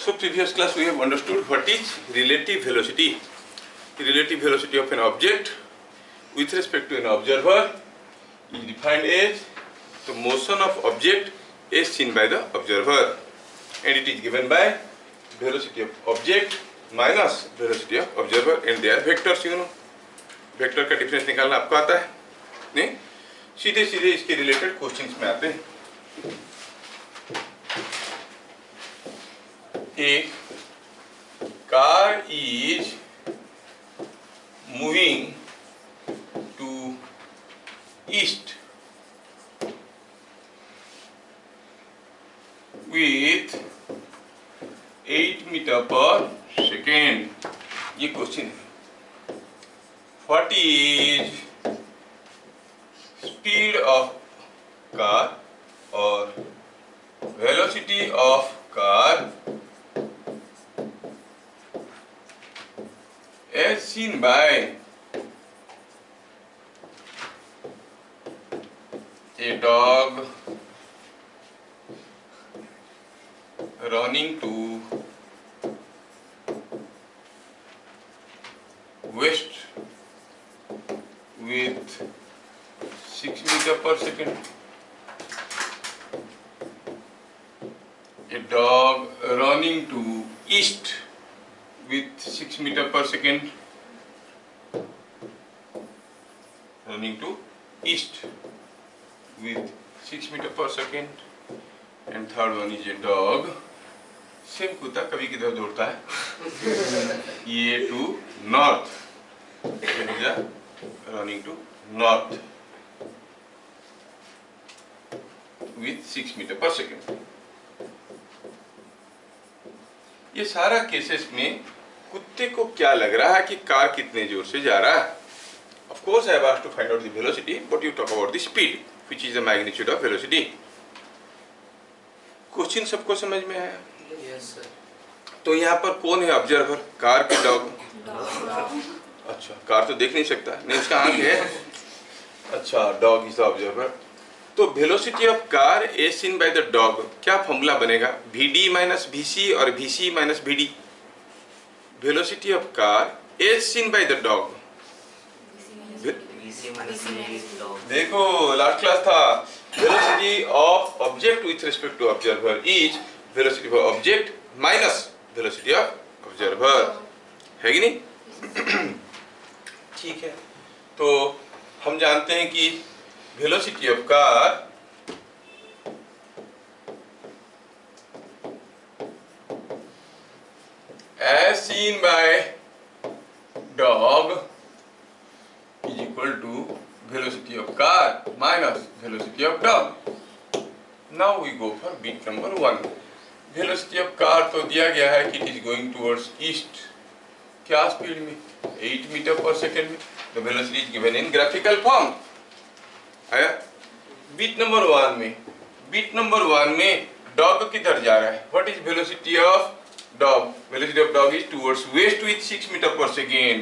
So previous class we have understood what is relative velocity. The relative velocity of an object with respect to an observer is defined as the motion of object as seen by the observer, and it is given by velocity of object minus velocity of observer, and they are vectors. You know, vector का difference निकालना आपको आता है नहीं? सीधे सीधे इसके related questions में आते हैं. एक car is moving to east with 8 metre पर सेकेंड. ये क्वेश्चन है. What is speed of car or velocity of car as seen by a dog running to west with 6 meter per second. A dog running to east with 6 meter per second. Running to east with 6 meter per second. And third one is a dog. Same कुत्ता कभी किधर दौड़ता है. ये to north. Running to north with 6 meter per second. ये सारा cases में कुत्ते को क्या लग रहा है कि कार कितने जोर से जा रहा है. Of course I have asked to find out the velocity, but you talk about the speed, which is the magnitude of velocity. Question सबको समझ में आया? Yes sir. तो यहाँ पर कौन है ऑब्जर्वर, कार की डॉग? अच्छा, कार तो देख नहीं सकता, नहीं उसका आंख है. अच्छा, डॉग इज द ऑब्जर्वर. तो velocity of car as seen by the dog, क्या फॉर्मूला बनेगा? VD माइनस VC और VC minus VD. Velocity of car as seen by the dog. देखो लास्ट क्लास था. Velocity of object with respect to observer is velocity of object minus velocity of observer, है कि नहीं? ठीक है. तो हम जानते हैं कि velocity of car as seen by dog is equal to velocity of car minus velocity of dog. Now we go for bit number 1. Velocity of car तो दिया गया है कि it is going towards east. क्या speed में? 8 metre पर second में. The velocity is given in graphical form. आया? Bit number 1 में dog किधर जा रहा है? What is velocity of dog? Velocity of dog is towards west with 6 meter per second.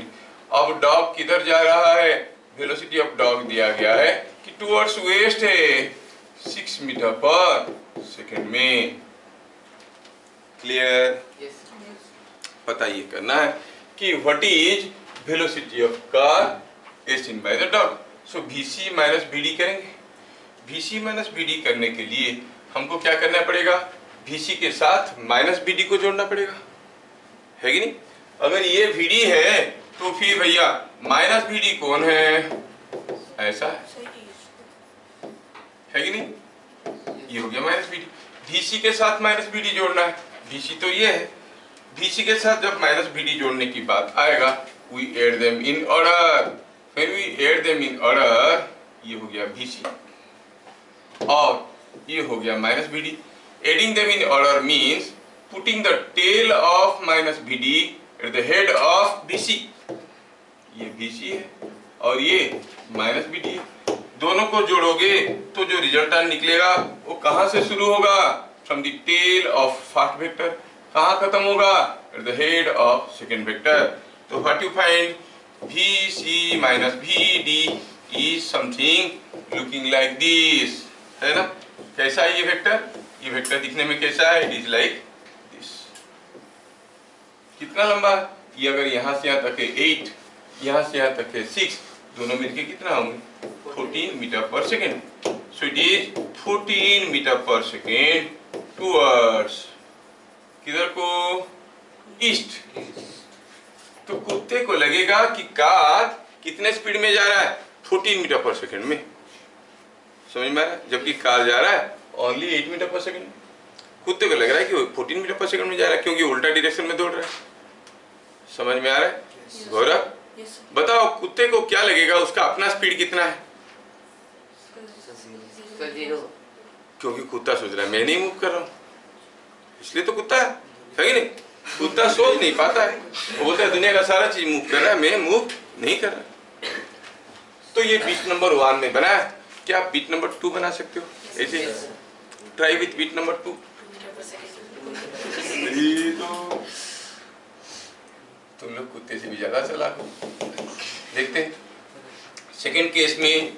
अब dog किधर जा रहा है? Velocity of dog दिया गया है कि towards west है 6 meter per second में. Clear? Yes. पता ये करना है कि what is velocity of car as seen by the dog. So VC minus VD करेंगे. VC minus VD करने के लिए हमको क्या करना पड़ेगा? VC के साथ माइनस VD को जोड़ना पड़ेगा, है कि नहीं? अगर ये VD है तो फिर भैया माइनस VD कौन है? ऐसा है कि नहीं? ये हो गया माइनस VD. VC के साथ माइनस VD जोड़ना है. VC तो ये है. VC के साथ जब माइनस VD जोड़ने की बात आएगा, we add them in order. When we add them in order, ये हो गया VC और ये हो गया minus VD. Adding them in order means putting the tail of minus VD at the head of VC. ये VC है और ये माइनस VD है. दोनों को जोड़ोगे तो जो रिजल्टेंट निकलेगा वो कहाँ से शुरू होगा? From the tail of first vector. कहाँ खत्म होगा? At the head of second vector. तो what you find? VC minus VD is something looking like this, है ना? कैसा है ये वेक्टर? ये वेक्टर दिखने में कैसा है? It is like this. कितना लंबा है ये? अगर यहाँ से यहाँ तक है 8, यहाँ से यहाँ तक है 6, दोनों मिलके कितना होंगे? 14 मीटर पर second. So it is 14 metre पर सेकेंड टूवर्ड्स किधर को? ईस्ट। तो कुत्ते को लगेगा कि कार कितने स्पीड में जा रहा है? 14 मीटर पर सेकेंड में। समझ में आ रहा है? जबकि कार जा रहा है ओनली 8 मीटर पर सेकेंड। कुत्ते को लग रहा है कि वो 14 मीटर पर सेकेंड में जा रहा है, क्योंकि उल्टा डायरेक्शन में दौड़ रहा है। समझ में आ रहा है? गौरव बताओ, कुत्ते को क्या लगेगा उसका अपना स्पीड कितना है? क्योंकि कुत्ता सोच रहा है मैं नहीं मूव कर रहा हूँ, इसलिए तो कुत्ता है कि नहीं? कुत्ता सोच नहीं पाता है, वो बोलता है दुनिया का सारा चीज मूव कर रहा है, मैं मूव नहीं कर रहा। तो ये बीट नंबर 1 में बना है। क्या आप बीट नंबर 2 बना सकते हो? ऐसे ट्राई विथ बीट नंबर 2। तो तुम लोग कुत्ते से भी ज्यादा चालाक हो। देखते हैं सेकेंड केस में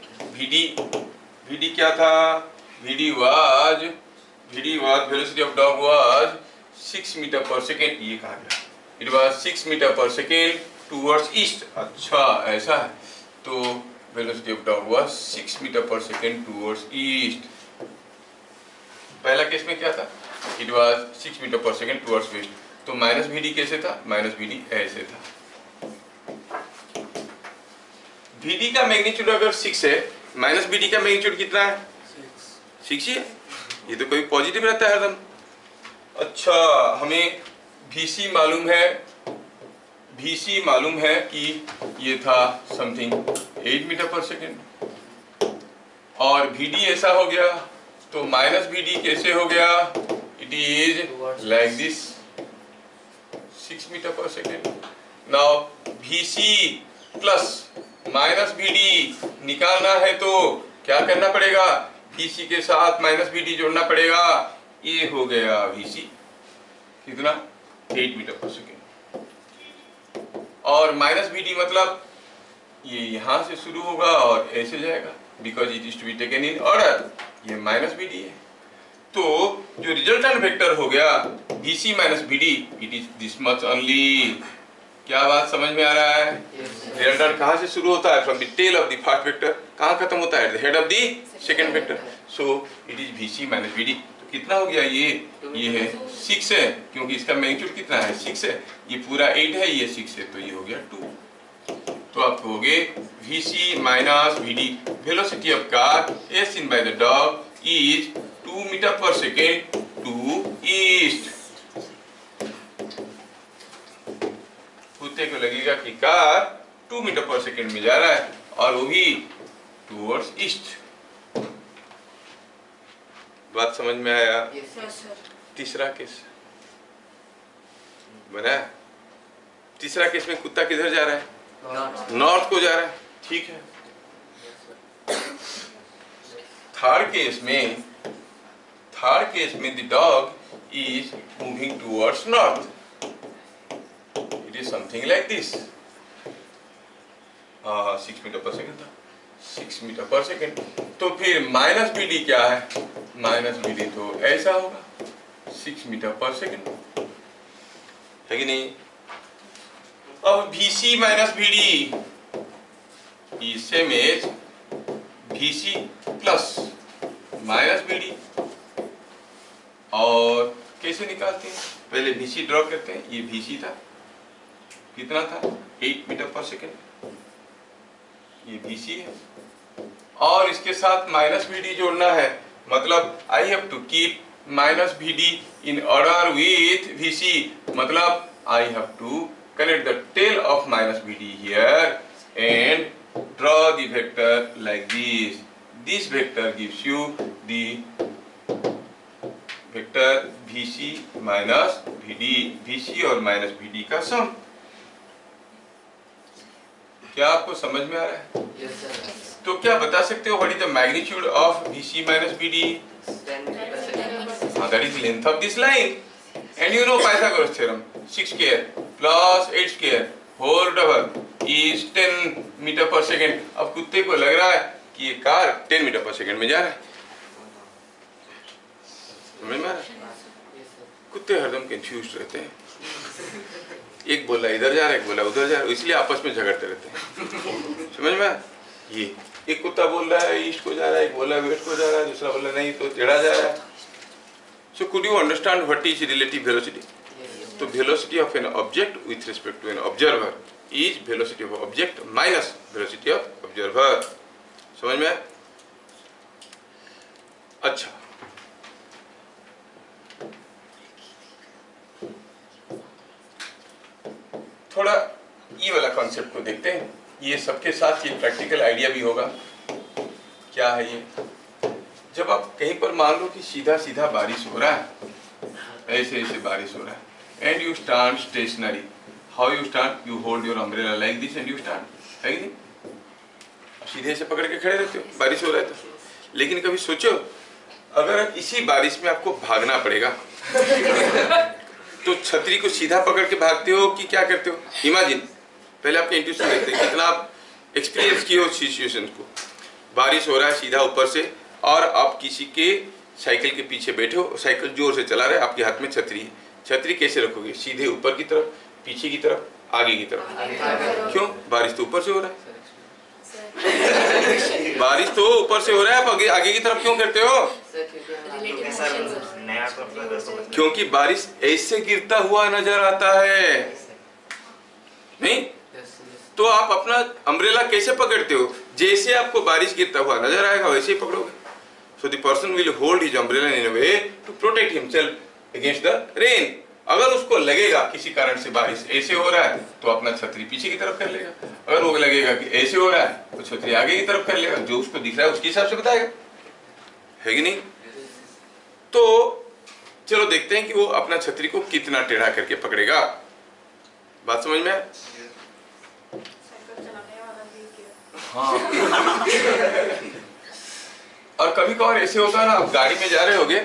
VD क्या था? VD was velocity of dog was 6 metre पर सेकेंड। ये कहा गया इट वाज 6 मीटर पर सेकेंड टूवर्ड्स ईस्ट। अच्छा ऐसा है, तो velocity of dog was 6 metre पर सेकेंड टूवर्ड्स ईस्ट। पहला केस में क्या था? इट वाज 6 मीटर पर सेकेंड टूवर्ड्स वेस्ट। तो माइनस VD कैसे था? माइनस VD ऐसे था। VD का मैग्नीट्यूड अगर 6 है, माइनस VD का मैग्नीट्यूड कितना है? 6 ही है। ये तो कोई पॉजिटिव रहता है हरदम। अच्छा, हमें VC मालूम है कि ये था समथिंग 8 मीटर पर सेकेंड, और VD ऐसा हो गया, तो माइनस VD कैसे हो गया? It is like this 6 metre पर second. Now VC plus minus VD निकालना है तो क्या करना पड़ेगा? VC के साथ माइनस VD जोड़ना पड़ेगा। ये हो गया VC कितना? 8 मीटर पर सेकेंड। और माइनस VD मतलब ये यहां से शुरू होगा और ऐसे जाएगा, because it is to be taken in order. ये माइनस VD है, तो जो रिजल्टेंट वेक्टर हो गया VC minus VD, it is this much only. क्या बात समझ में आ रहा है? रिजल्टेंट कहाँ से शुरू होता है? From the tail of the first vector. कहाँ खत्म होता है? The head of the second vector. So it is VC minus VD। तो कितना हो गया? ये है 6 है, क्योंकि इसका मैग्नीट्यूड कितना है? 6 है। ये पूरा 8 है, ये 6 है, तो ये हो गया 2। तो आप कहोगे VC minus VD, velocity of car as seen by the dog is 2 metre पर सेकेंड टू ईस्ट। कुत्ते को लगेगा कि कार 2 मीटर पर सेकेंड में जा रहा है, और वो भी टूवर्ड्स ईस्ट। बात समझ में आया? तीसरा केस बना। तीसरा केस में कुत्ता किधर जा रहा है? नॉर्थ को जा रहा है। ठीक है। थर्ड केस में the dog is moving towards north. It is something like this. 6 metre पर सेकेंड था, 6 मीटर पर सेकेंड। तो फिर माइनस VD क्या है? माइनस VD तो ऐसा होगा 6 मीटर पर सेकेंड, है कि नहीं? अब VC minus VD is same as VC plus minus VD। और कैसे निकालते हैं? पहले VC ड्रॉ करते हैं। ये VC था, कितना था? 8 मीटर पर सेकेंड। ये VC है, और इसके साथ माइनस VD जोड़ना है, मतलब I have to keep minus VD in order with VC। मतलब I have to connect the tail of minus VD here and draw the vector like this. This vector gives you the vector VC minus VD, VC और minus VD का सम। क्या आपको समझ में आ रहा है? Yes, sir. तो क्या बता सकते हो what is the magnitude of VC minus VD? 10 meters. That is length of this line. And you know Pythagoras theorem, 6 square plus 8 square whole double is 10 metre पर सेकेंड। अब कुत्ते को लग रहा है कि ये कार 10 मीटर पर सेकेंड में जा रहा है। समझ में आ रहा है? कुत्ते हरदम कंफ्यूज रहते हैं। एक बोला इधर जा रहा है, एक बोला उधर जा रहा है, इसलिए आपस में झगड़ते रहते हैं। समझ में? ये एक कुत्ता बोल रहा है ईस्ट को जा रहा है, एक बोल रहा है वेस्ट को जा रहा है, दूसरा बोल रहा है नहीं तो टेढ़ा जा रहा है। So could you understand what is relative velocity? तो velocity of an object with respect to an observer is velocity of object minus velocity of observer. समझ में? अच्छा, थोड़ा ये वाला कॉन्सेप्ट को देखते हैं। ये सबके साथ ये प्रैक्टिकल आइडिया भी होगा। क्या है ये? जब आप कहीं पर मान लो कि सीधा सीधा बारिश हो रहा है, ऐसे ऐसे बारिश हो रहा है, and you stand stationary, how you stand? You hold your umbrella like this and you stand, है कि नहीं? सीधे से पकड़ के खड़े रहते हो, बारिश हो रहा है तो। लेकिन कभी सोचो अगर इसी बारिश में आपको भागना पड़ेगा तो छतरी को सीधा पकड़ के भागते हो कि क्या करते हो? इमेजिन, पहले आपके इंट्यूशन देखते हैं कितना आप एक्सपीरियंस किए हो सिचुएशन को। बारिश हो रहा है सीधा ऊपर से और आप किसी के साइकिल के पीछे बैठे हो, साइकिल जोर से चला रहे हैं, आपके हाथ में छतरी है। छतरी कैसे रखोगे? सीधे ऊपर की तरफ, पीछे की तरफ, आगे की तरफ। क्यों? बारिश तो ऊपर से हो रहा है। बारिश तो ऊपर से हो रहा है, आप आगे की तरफ क्यों करते हो? क्योंकि बारिश ऐसे गिरता हुआ नजर आता है, नहीं? तो आप अपना अम्ब्रेला कैसे पकड़ते हो? जैसे आपको बारिश गिरता हुआ नजर आएगा वैसे ही पकड़ोगे। So the person will hold his umbrella in a way to protect himself against the rain. अगर उसको लगेगा किसी कारण से बारिश ऐसे हो रहा है तो अपना छतरी पीछे की तरफ कर लेगा, अगर वो लगेगा कि ऐसे हो रहा है तो छतरी आगे की तरफ कर लेगा। जो उसको दिख रहा है उसके हिसाब से बताएगा, है कि नहीं? तो चलो देखते हैं कि वो अपना छतरी को कितना टेढ़ा करके पकड़ेगा। बात समझ में? हाँ। और कभी कभार ऐसे होता है ना, आप गाड़ी में जा रहे होगे,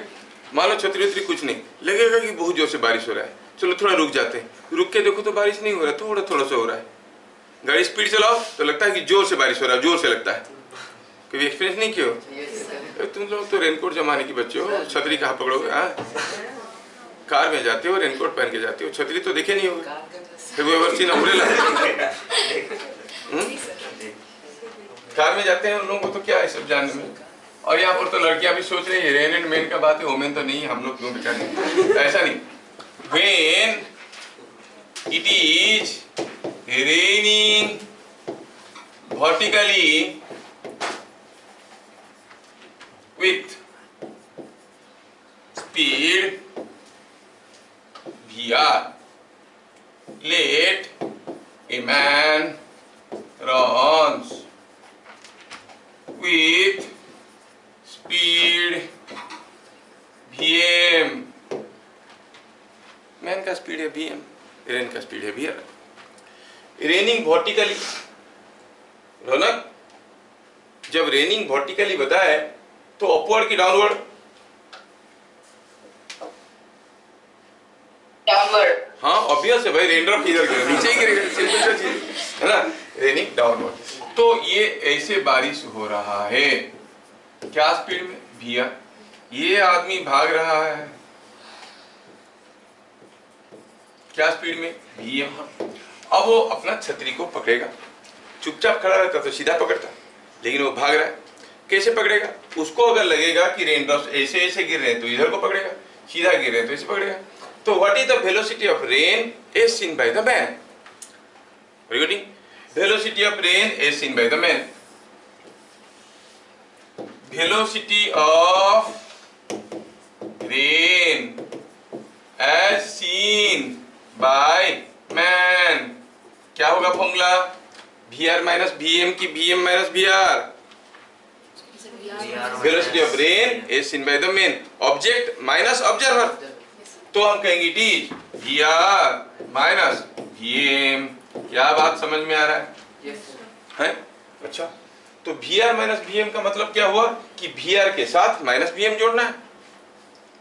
मान लो छतरी उतरी कुछ नहीं, लगेगा कि बहुत जोर से बारिश हो रहा है, चलो थोड़ा रुक जाते हैं, रुक के देखो तो बारिश नहीं हो रहा, थोड़ा थोड़ा सा हो रहा है। गाड़ी स्पीड चलाओ तो लगता है कि जोर से बारिश हो रहा है, जोर से लगता है। कभी एक्सपीरियंस नहीं किया? तुम लोग तो रेनकोट जमाने के बच्चे हो, छतरी कहाँ पकड़ोगे? हाँ, कार में जाते हो रेनकोट पहन के जाते हो, छतरी तो देखे नहीं होगे। अम्ब्रेला कार में जाते हैं उन लोगों को तो क्या है सब जानने में। और यहाँ पर तो लड़कियां भी सोच रही है रेन एंड मेन का बात है, वोमेन तो नहीं, हम लोग क्यों बेचारे? ऐसा नहीं। When it is raining vertically with speed vr, let a man runs with speed vm। Man का स्पीड है vm, रेन का स्पीड है vr। रेनिंग वर्टिकली, रौनक जब रेनिंग वर्टिकली बताए तो अपवर्ड की डाउनवर्ड? डाउनवर्ड। हाँ ऑब्वियस है भाई, रेनड्रॉप किधर गिरेगा? नीचे ही गिरेगा, सिंपल सा चीज है ना। Raining downward. तो ये ऐसे बारिश हो रहा है, क्या स्पीड में? भैया ये आदमी भाग रहा है, क्या स्पीड में? vm। अब वो अपना छतरी को पकड़ेगा, चुपचाप खड़ा रहता तो सीधा पकड़ता, लेकिन वो भाग रहा है, कैसे पकड़ेगा? उसको अगर लगेगा कि रेन ड्रॉप्स ऐसे ऐसे गिर रहे हैं तो इधर को पकड़ेगा, सीधा गिर रहे हैं तो ऐसे पकड़ेगा। तो what is the velocity of rain as seen by the man? Regarding velocity of rain as seen by the man, velocity of rain as seen by man क्या होगा फॉर्मूला? vr माइनस vm की vm minus vr। Velocity of rain is seen by the man, object minus observer. तो हम कहेंगे it is vr minus vm। क्या बात समझ में आ रहा है? है? अच्छा, तो vr माइनस vm का मतलब क्या हुआ कि vr के साथ माइनस vm जोड़ना है,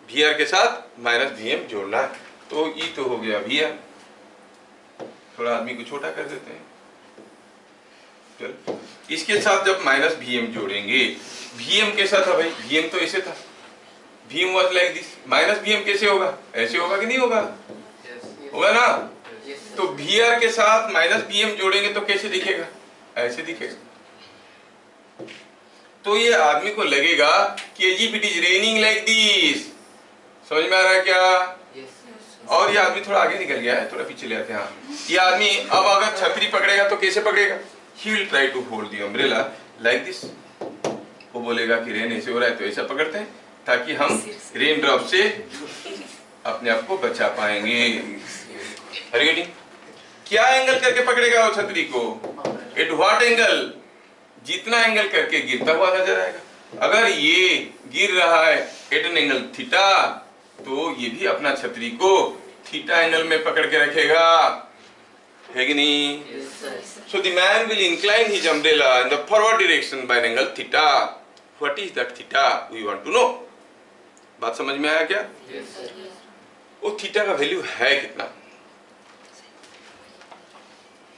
vr के साथ माइनस vm जोड़ना है। तो ये तो हो गया vr। थोड़ा आदमी को छोटा कर देते हैं, चल इसके साथ जब माइनस vm जोड़ेंगे, vm कैसा था भाई? vm तो ऐसे था, vm was like this, minus vm कैसे होगा? ऐसे होगा कि नहीं होगा? होगा ना? तो VR के साथ माइनस BM जोड़ेंगे तो कैसे दिखेगा? ऐसे दिखेगा। तो ये आदमी को लगेगा कि if it is raining like this, समझ में आ रहा है क्या? और ये आदमी थोड़ा आगे निकल गया है, थोड़ा पीछे ले आते हैं। ये आदमी अब अगर छतरी पकड़ेगा तो कैसे पकड़ेगा? He will try to hold the umbrella like this. वो बोलेगा कि रेन ऐसे हो रहा है तो ऐसा पकड़ते हैं ताकि हम रेन ड्रॉप से अपने आप को बचा पाएंगे। क्या एंगल करके पकड़ेगा वो छतरी को? At what angle? जितना एंगल करके गिरता हुआ नजर आएगा। अगर ये गिर रहा है एट एन एंगल थीटा, तो ये भी अपना छतरी को थीटा एंगल में पकड़ के रखेगा, है कि नहीं? So the man will incline his umbrella in the forward direction by an angle theta. What is that theta? We want to know. बात समझ में आया क्या? वो थीटा का वैल्यू है कितना?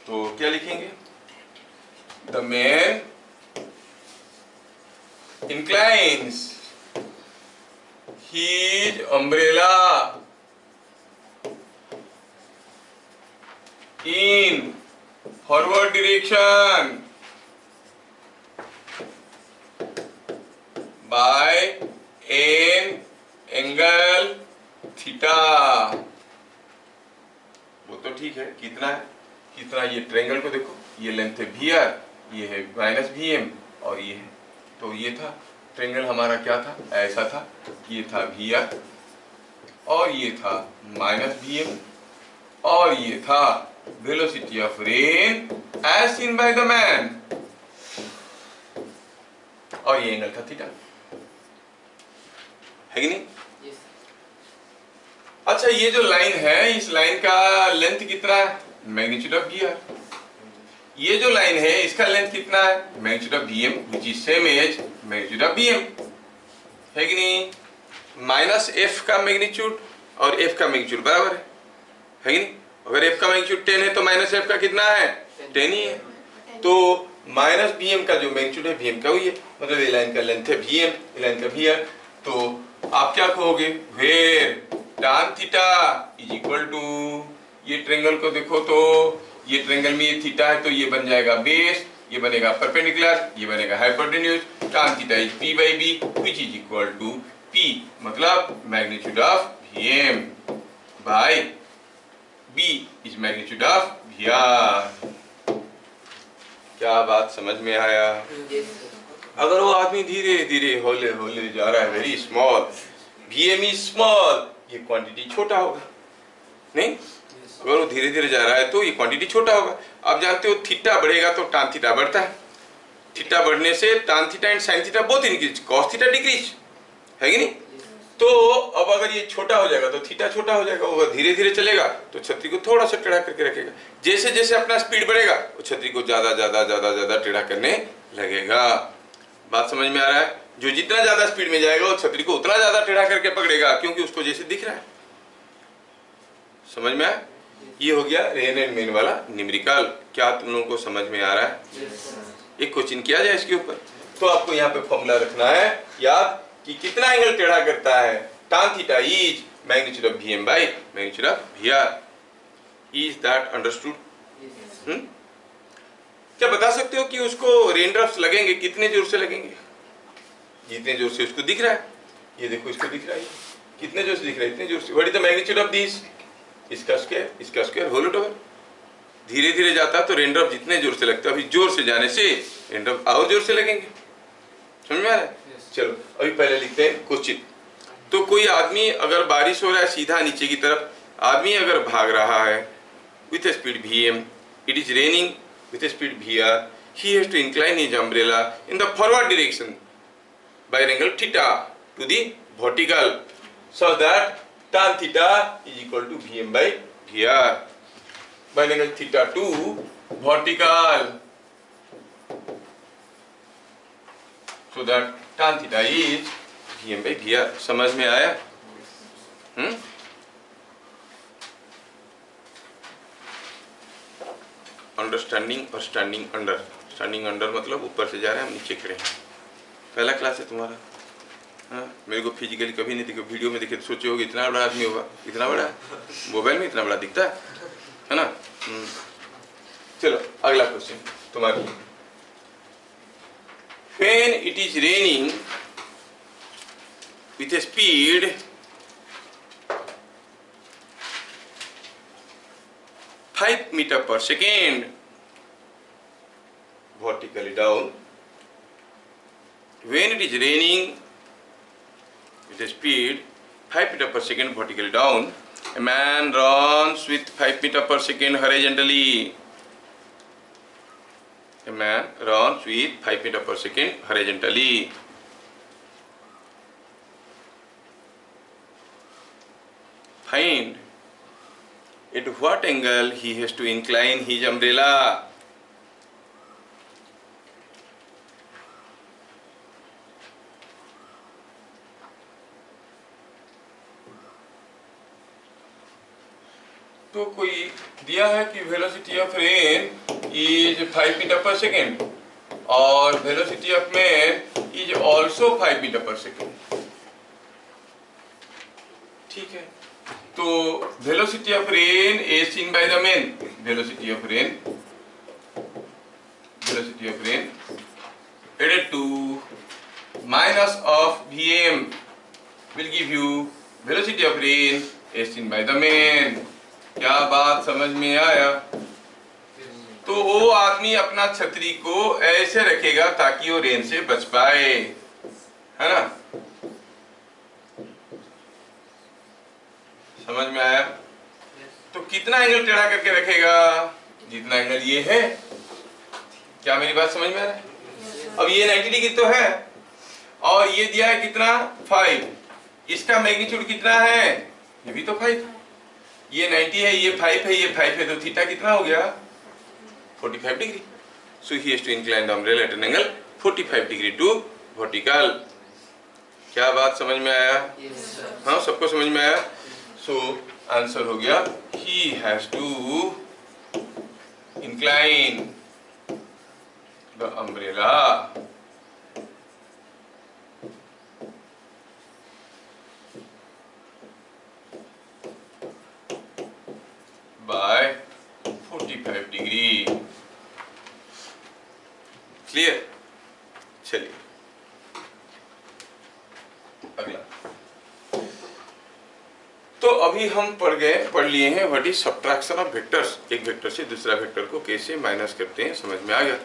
तो क्या लिखेंगे? The man inclines his umbrella in forward direction by an angle theta. वो तो ठीक है, कितना है? कितना? ये ट्रायंगल को देखो, ये लेंथ है VR, ये है माइनस BM और ये है, तो ये था ट्रायंगल हमारा, क्या था? ऐसा था, ये था VR और ये था माइनस BM और ये था velocity of rain as seen by the man और ये एंगल था थीटा, है कि नहीं? अच्छा, ये जो लाइन है, इस लाइन का लेंथ कितना है? Magnitude of VR। ये जो लाइन है, इसका लेंथ कितना है? Magnitude of BM, which is same as magnitude of BM, है कि नहीं? माइनस F का मैग्नीट्यूड और F का मैग्नीट्यूड बराबर है कि नहीं? अगर F का मैग्नीट्यूड 10 है तो माइनस F का कितना है? 10 ही है। तो माइनस BM का जो मैग्नीट्यूड है BM का वही है, मतलब ये लाइन का लेंथ है BM, ये लाइन का VR। तो आप क्या कहोगे? Where tan theta is equal to, ये ट्रायंगल को देखो तो ये ट्रायंगल में ये थीटा है तो ये बन जाएगा बेस, ये बनेगा परपेंडिकुलर, ये बनेगा hypotenuse. tan theta is P by B which is equal to P, मतलब magnitude of VM by B is magnitude of VR। क्या बात समझ में आया? अगर वो आदमी धीरे धीरे होले होले जा रहा है, very small, VM is small, ये क्वांटिटी छोटा होगा, नहीं? अगर वो धीरे धीरे जा रहा है तो ये क्वांटिटी छोटा होगा। आप जानते हो थीटा बढ़ेगा तो tan थीटा बढ़ता है, थीटा बढ़ने से tan theta and sin theta both increase, cos theta decrease, है कि नहीं? तो अब अगर ये छोटा हो जाएगा तो थीटा छोटा हो जाएगा। वो धीरे धीरे चलेगा तो छतरी को थोड़ा सा टेढ़ा करके रखेगा, जैसे जैसे अपना स्पीड बढ़ेगा वो छतरी को ज्यादा ज्यादा ज्यादा ज्यादा टेढ़ा करने लगेगा। बात समझ में आ रहा है? जो जितना ज्यादा स्पीड में जाएगा वो छतरी को उतना ज्यादा टेढ़ा करके पकड़ेगा, क्योंकि उसको जैसे दिख रहा है। समझ में आया? ये हो गया रेन एंड मेन वाला न्यूमेरिकल। क्या तुम लोगों को समझ में आ रहा है? एक क्वेश्चन किया जाए इसके ऊपर। तो आपको यहाँ पे फॉर्मूला रखना है याद कि कितना एंगल टेढ़ा करता है। tan theta is magnitude of VM by magnitude of VR। Is that understood? क्या बता सकते हो कि उसको रेन ड्रॉप्स लगेंगे कितने जोर से लगेंगे? जितने जोर से उसको दिख रहा है, ये देखो इसको दिख रहा है, कितने जोर से दिख रहा है? इतने जोर से। What is the magnitude of this? इसका स्क्वायर होल ओवर। धीरे धीरे जाता तो रेन ड्रॉप जितने जोर से लगता है, अभी जोर से जाने से रेन ड्रॉप और जोर से लगेंगे। समझ में आ रहा है? चलो अभी पहले लिखते हैं क्वेश्चन। तो कोई आदमी, अगर बारिश हो रहा है सीधा नीचे की तरफ, आदमी अगर भाग रहा है with speed VM, it is raining with a speed VR, he has to incline his umbrella in the forward direction by an angle theta to the vertical, so that tan theta is equal to VM by VR by an angle theta to vertical, so that tan theta is VM by VR। समझ में आया? Understanding और standing under. Standing under मतलब ऊपर से जा रहे हैं, हम नीचे खड़े हैं। पहला क्लास है तुम्हारा। हाँ, मेरे को फिजिकली कभी नहीं दिखे, वीडियो में देखे तो सोचे होगे इतना बड़ा आदमी होगा, इतना बड़ा मोबाइल में इतना बड़ा दिखता है। है ना। चलो अगला क्वेश्चन तुम्हारे लिए। When it is raining with a speed (5 meters per second) vertically down. When it is raining with a speed 5 meters per second vertically down, a man runs with 5 meters per second horizontally. A man runs with 5 meters per second horizontally. Find at what angle he has to incline his umbrella. तो कोई दिया है कि velocity of rain is 5 metre पर second और velocity of man is also 5 metre पर second. ठीक है, तो velocity of rain is seen by the man. Velocity of rain added to minus of Vm will give you velocity of rain as seen by the man। क्या बात समझ में आया? तो वो आदमी अपना छतरी को ऐसे रखेगा ताकि वो रेन से बच पाए, है ना। समझ में आया? तो कितना एंगल टेढ़ा करके रखेगा? जितना एंगल ये है। क्या मेरी बात समझ में आ रहा है? अब ये 90 डिग्री तो है और ये दिया है कितना 5, इसका मैग्नीट्यूड कितना है? ये भी तो 5। ये 90 है, ये 5 है, ये 5 है, तो थीटा कितना हो गया 45 degree. So he has to incline the umbrella at an angle 45 degree to vertical. क्या बात समझ में आया? हाँ, सबको समझ में आया। सो आंसर हो गया he has to incline the umbrella by 45 degree. Clear? चलिए अगला। तो अभी हम पढ़ लिए हैं what is subtraction of vectors. एक वेक्टर से दूसरा वेक्टर को कैसे माइनस करते हैं, समझ में आ गया।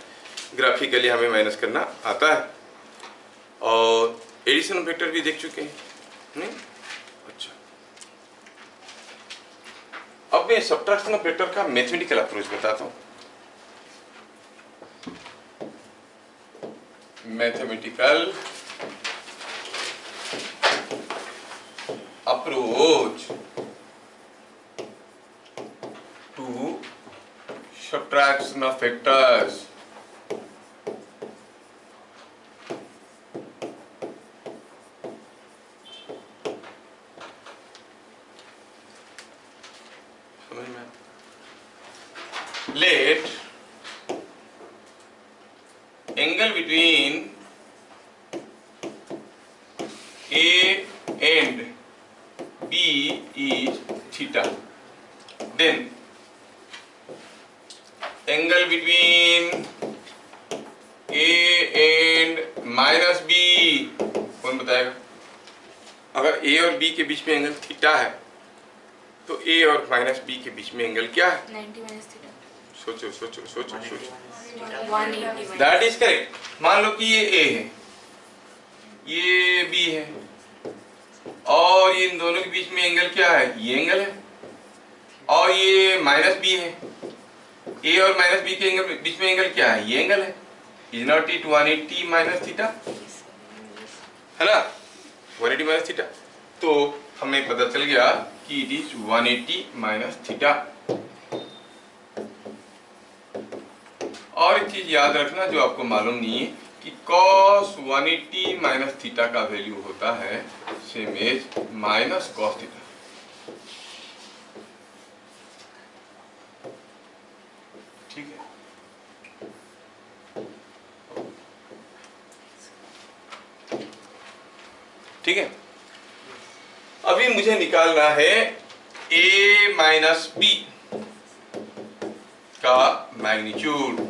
ग्राफिकली हमें माइनस करना आता है और एडिशन ऑफ वेक्टर भी देख चुके हैं, नहीं? अच्छा, अब मैं सब्ट्रैक्शन ऑफ वेक्टर का मैथमेटिकल अप्रोच बताता हूं। Mathematical approach to subtraction of vectors. Let angle between A and B is theta. Then angle between A and minus B, कौन बताएगा? अगर A और B के बीच में एंगल थीटा है तो A और माइनस B के बीच में एंगल क्या है? 90 minus theta। सोचो सोचो सोचो सोचो। 180। That is correct. मान लो कि ये A है, ये B है और इन दोनों के बीच में एंगल क्या है? ये एंगल है और ये माइनस B है। A और माइनस B के एंगल बीच में एंगल क्या है? ये एंगल है। Is not it 180 minus theta, है ना? 180 माइनस थीटा। तो हमें पता चल गया कि इट इज 180 माइनस थीटा। और एक चीज याद रखना जो आपको मालूम नहीं है कि cos 180 माइनस थीटा का वैल्यू होता है same as minus cos theta. ठीक है, ठीक है। अभी मुझे निकालना है A माइनस B। का मैग्नीट्यूड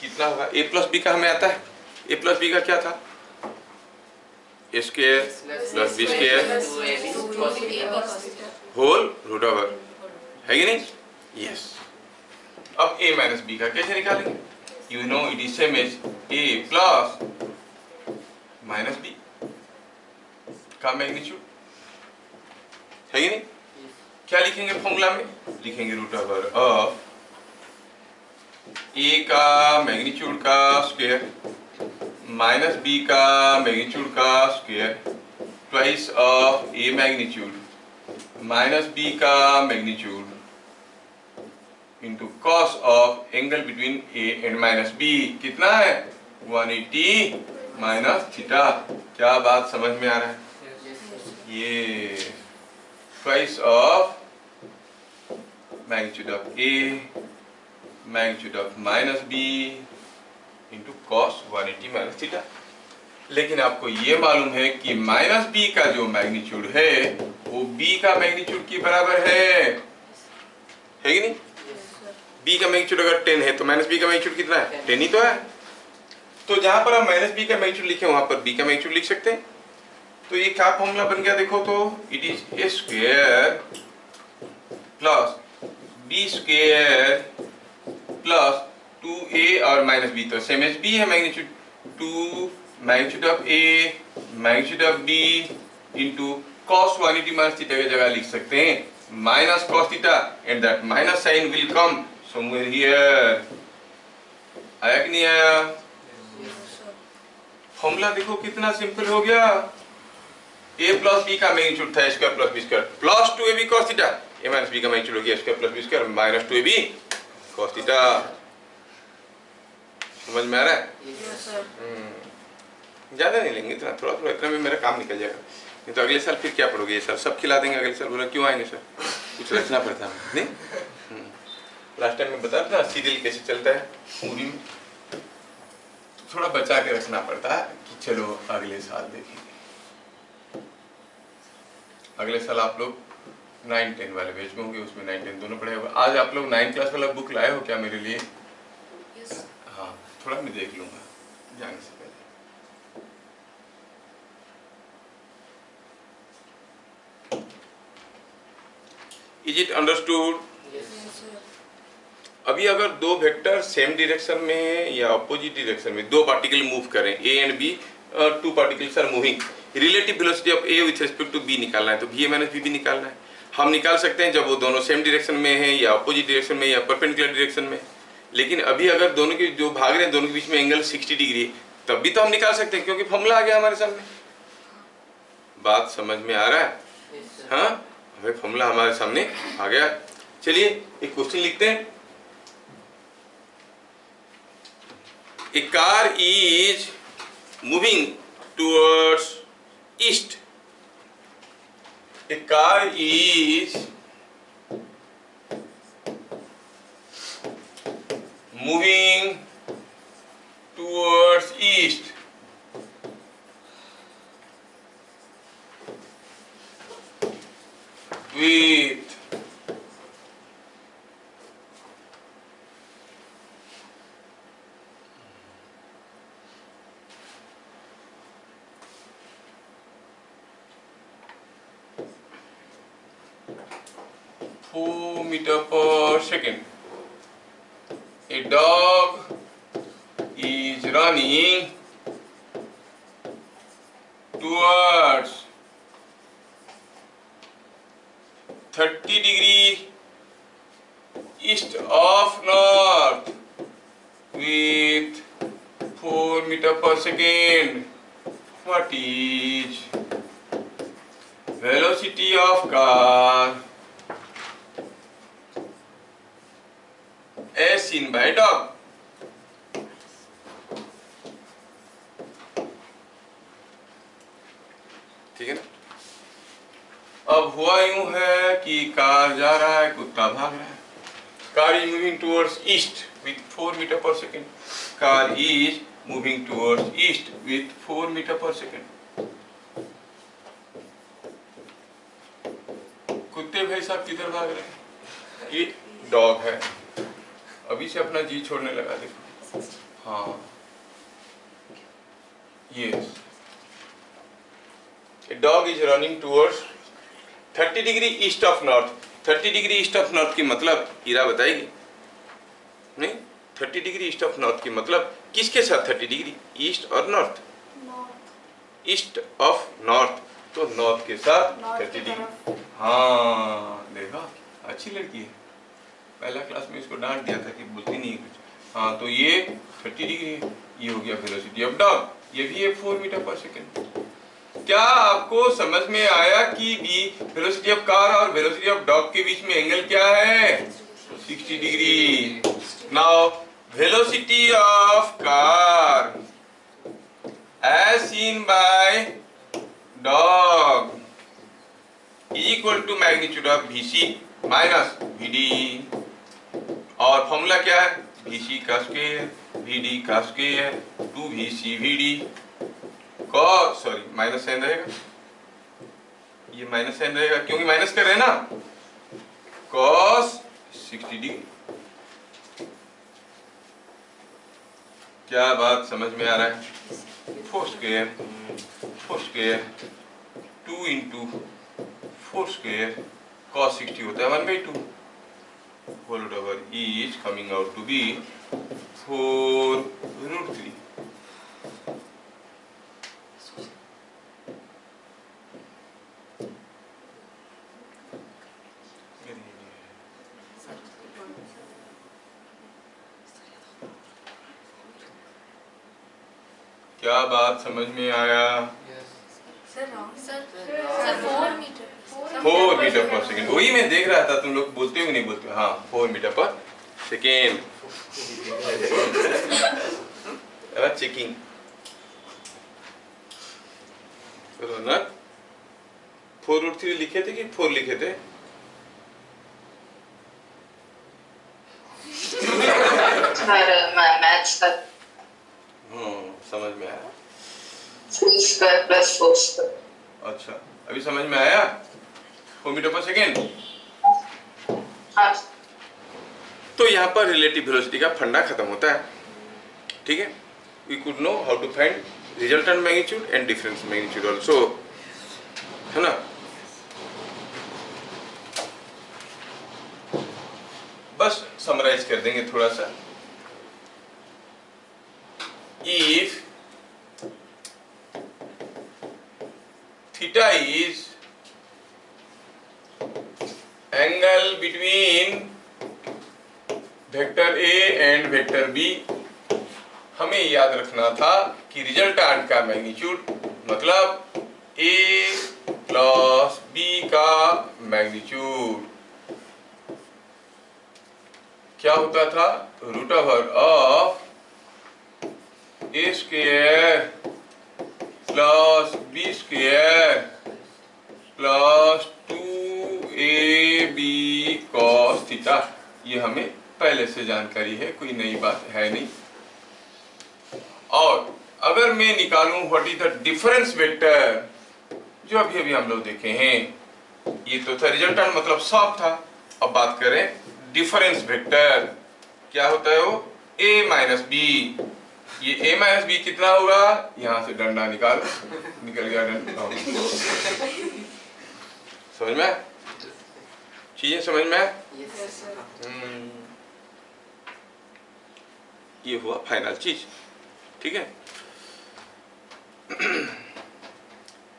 कितना होगा? ए प्लस बी का हमें आता है, ए प्लस बी का क्या था? A square plus B square whole root over, है कि नहीं? यस। अब a माइनस बी का कैसे निकालेंगे? You know it is same as a plus minus B का मैग्नीट्यूड, है कि नहीं? क्या लिखेंगे फॉर्मूला में? लिखेंगे रूट ओवर ऑफ a का मैग्नीट्यूड का स्क्वायर माइनस b का मैग्नीट्यूड का square twice of a magnitude minus b का magnitude into cos of angle between a and minus b। कितना है? 180 माइनस थीटा। क्या बात समझ में आ रहा है? ये twice of magnitude of a magnitude of minus b into cos 180 minus theta. लेकिन आपको ये मालूम है कि माइनस b का जो मैग्नीट्यूड है वो b का मैग्नीट्यूड के बराबर है कि नहीं? b का मैग्नीट्यूड अगर 10 है तो माइनस b का मैग्नीट्यूड कितना है? 10 ही तो है। तो जहां पर हम माइनस b का मैग्नीट्यूड लिखे वहां पर b का मैग्नीट्यूड लिख सकते हैं। तो ये क्या फॉर्मूला बन गया देखो तो? It is A square plus B square plus 2a और माइनस b, तो सेम एज b है magnitude, 2 magnitude of a magnitude of b into cos 180 minus theta की जगह लिख सकते हैं minus cos theta and that minus sign will come somewhere here. आया कि नहीं आया? फॉर्मूला देखो कितना सिंपल हो गया। a प्लस b का मैग्नीट्यूड था square plus b square plus 2ab cos theta, a minus b का मैग्नीट्यूड हो गया square plus b square minus 2ab cos theta. समझ में आ रहा है? ज्यादा नहीं लेंगे, इतना थोड़ा थोड़ा, इतना में मेरा काम निकल जाएगा। नहीं तो अगले साल फिर क्या पढ़ोगे? ये सर सब खिला देंगे अगले साल, बोला क्यों आएंगे सर, कुछ रखना पड़ता है नहीं? लास्ट टाइम में बताया था सीरियल कैसे चलता है मूवी में, तो थोड़ा बचा के रखना पड़ता है कि चलो अगले साल देखेंगे। अगले साल आप लोग 9-10 वाले बैच में होंगे, उसमें 9-10 दोनों पढ़े होगा। आज आप लोग 9 क्लास वाला बुक लाए हो क्या मेरे लिए? हाँ, थोड़ा मैं देख लूंगा जाने से पहले। Is it understood? अभी अगर दो वेक्टर सेम डायरेक्शन में या अपोजिट डायरेक्शन में दो पार्टिकल मूव करें a and b, two particles are moving, relative velocity of a with respect to b निकालना है, तो va माइनस b भी निकालना है। हम निकाल सकते हैं जब वो दोनों सेम डायरेक्शन में हैं या अपोजिट डायरेक्शन में या परपेंडिकुलर डायरेक्शन में। लेकिन अभी अगर दोनों के जो भाग रहे हैं दोनों के बीच में एंगल 60 डिग्री है, तब भी तो हम निकाल सकते हैं क्योंकि फॉर्मूला आ गया हमारे सामने। बात समझ में आ रहा है? हाँ, हमें फॉर्मूला हमारे सामने आ गया। चलिए एक क्वेश्चन लिखते हैं। A car is moving towards east. A car is moving towards east. With 4 meters per second. A dog is running towards 30 degree east of north with 4 meters per second. What is velocity of car as seen by dog? ठीक है ना? अब हुआ यूं है कि car जा रहा है, कुत्ता भाग रहा है। Car is moving towards east with 4 metre पर second. Car is moving towards east with 4 metre पर सेकेंड। कुत्ते भाई साहब किधर भाग रहे हैं? ये डॉग है अभी से अपना जी छोड़ने लगा, देखो। हाँ, yes, a dog is running towards 30 degree east of north. 30 degree east of north की मतलब इरा बताएगी? नहीं, 30 डिग्री ईस्ट ऑफ नॉर्थ की मतलब किसके साथ 30 डिग्री? ईस्ट और नॉर्थ? ईस्ट ऑफ नॉर्थ, तो नॉर्थ के साथ 30 डिग्री। हाँ देखा, अच्छी लड़की है। पहला क्लास में इसको डांट दिया था कि बोलती नहीं कुछ। हाँ, तो ये 30 डिग्री है। ये हो गया वेलोसिटी ऑफ डॉग, ये भी है 4 मीटर पर सेकेंड। क्या आपको समझ में आया कि वेलोसिटी ऑफ कार और वेलोसिटी ऑफ डॉग के बीच में एंगल क्या है? 60 degree. Now velocity of car as seen by dog is equal to magnitude of VC minus VD, और फॉर्मूला क्या है? VC का स्क्वायर VD का square 2VC VD cos, sorry minus sign रहेगा, ये माइनस साइन रहेगा क्योंकि माइनस कर रहे हैं ना, cos 60 डिग्री। क्या बात समझ में आ रहा है? 4 स्क्वायर 2 इंटू 4 स्क्वायर cos 60 होता है 1/2, whole over is coming out to be 4√3। क्या बात समझ में आया? सर 4 मीटर 4 मीटर पर सेकेंड, वही मैं देख रहा था, तुम लोग बोलते हो कि नहीं बोलते हो? हाँ, 4 मीटर पर सेकेंड। चेकिंग रौनक, 4√3 लिखे थे कि 4 लिखे थे? समझ में आया? 3² + 4²। अच्छा, अभी समझ में आया? 4 मीटर पर सेकेंड। हाँ। तो यहाँ पर रिलेटिव वेलोसिटी का फंडा खत्म होता है, ठीक है? We could know how to find resultant magnitude and difference magnitude also, है ना? बस समराइज कर देंगे थोड़ा सा। If theta is angle between vector A and vector B, हमें याद रखना था कि रिजल्टेंट का मैग्नीट्यूड मतलब A प्लस B का मैग्नीट्यूड क्या होता था? Root over of A square plus B square plus 2AB cos theta. ये हमें पहले से जानकारी है, कोई नई बात है नहीं। और अगर मैं निकालूं what is the difference vector, जो अभी अभी हम लोग देखे हैं, ये तो था रिजल्टेंट मतलब सॉफ्ट था। अब बात करें डिफरेंस वेक्टर, क्या होता है वो? A minus B। ये A माइनस B कितना होगा? यहां से डंडा निकाल, निकल गया डंडा। समझ में? चीजें समझ में? ये हुआ फाइनल चीज, ठीक है?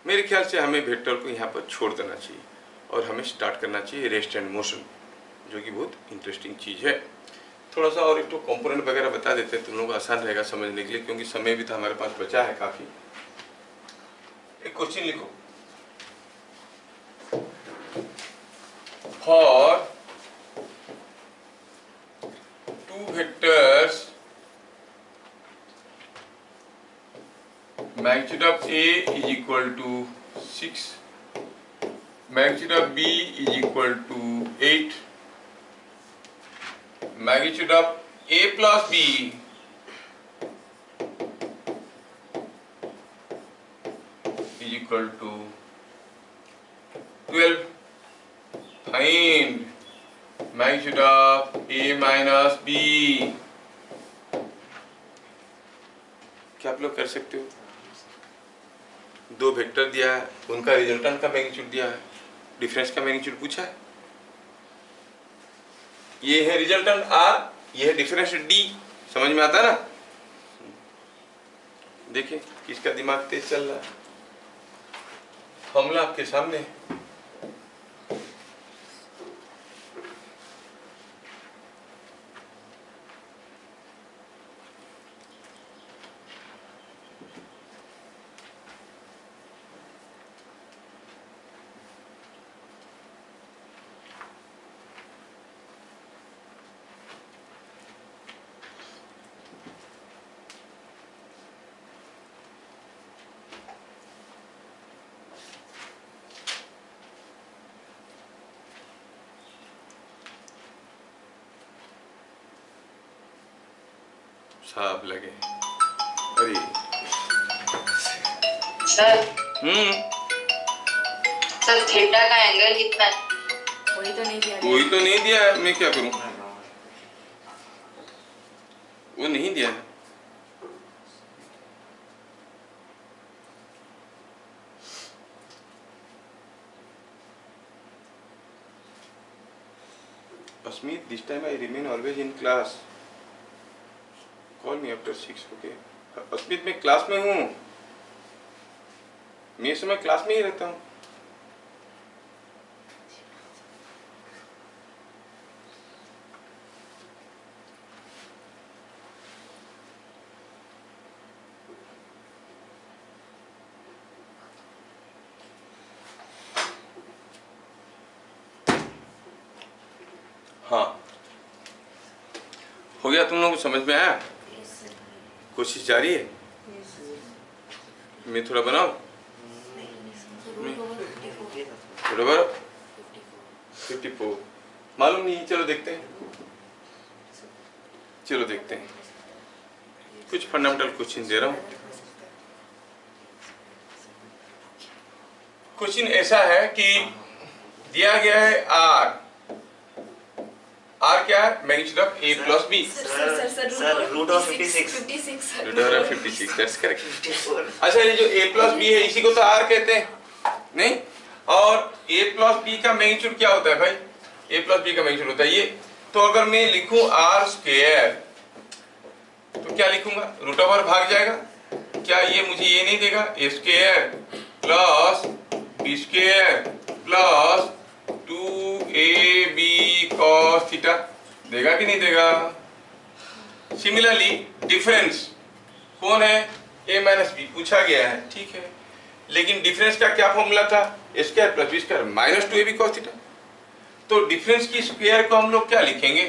मेरे ख्याल से हमें वेक्टर को यहाँ पर छोड़ देना चाहिए और हमें स्टार्ट करना चाहिए रेस्ट एंड मोशन, जो कि बहुत इंटरेस्टिंग चीज है। थोड़ा सा और एक तो कंपोनेंट वगैरह बता देते हैं, तुम लोगों को आसान रहेगा समझने के लिए, क्योंकि समय भी तो हमारे पास बचा है काफी। एक क्वेश्चन लिखो, for two vectors magnitude of A is equal to 6, magnitude of B is equal to 8, magnitude of A plus B is equal to 12. Find magnitude of A minus B. क्या आप लोग कर सकते हो? दो वेक्टर दिया है, उनका रिजल्टेंट का मैग्नीट्यूड दिया है, डिफरेंस का मैग्नीट्यूड पूछा है। ये है रिजल्टेंट आर, ये है डिफरेंस डी। समझ में आता है ना? देखिए किसका दिमाग तेज चल रहा है। फॉर्मूला आपके सामने है। साहब लगे। अरे सर हम्म, सर थीटा का एंगल कितना है? वही तो नहीं दिया वही तो नहीं दिया है, मैं क्या करूं? वो नहीं दिया है। Asmeet, this time I remain always in class. Call me after 6, okay? Asmit मैं क्लास में हूँ, मैं इस समय क्लास में ही रहता हूँ। हाँ, हो गया? तुम लोगों को समझ में आया? कोशिश जारी है। मैं थोड़ा बनाऊं, थोड़ा बड़ा 54 मालूम नहीं। चलो देखते हैं, चलो देखते हैं। कुछ फंडामेंटल क्वेश्चन दे रहा हूं। क्वेश्चन ऐसा है कि दिया गया है आर। आर क्या है? Magnitude of A plus B. Sir root of 56 root of 56, that's correct. अच्छा, ये जो ए प्लस बी है इसी को तो आर कहते हैं, नहीं? और ए प्लस बी का मैग्नीट्यूड क्या होता है भाई? ए प्लस बी का मैग्नीट्यूड होता है ये। तो अगर मैं लिखूं आर स्क्वायर तो क्या लिखूंगा? रूट ओवर भाग जाएगा। क्या ये मुझे ये नहीं देगा? A square plus B square plus 2ab cos theta देगा कि नहीं देगा? सिमिलरली डिफरेंस कौन है? a माइनस बी पूछा गया है, ठीक है, लेकिन डिफरेंस का क्या फॉर्मूला था? A square plus B square minus 2ab cos theta. तो डिफरेंस की स्क्वायर को हम लोग क्या लिखेंगे?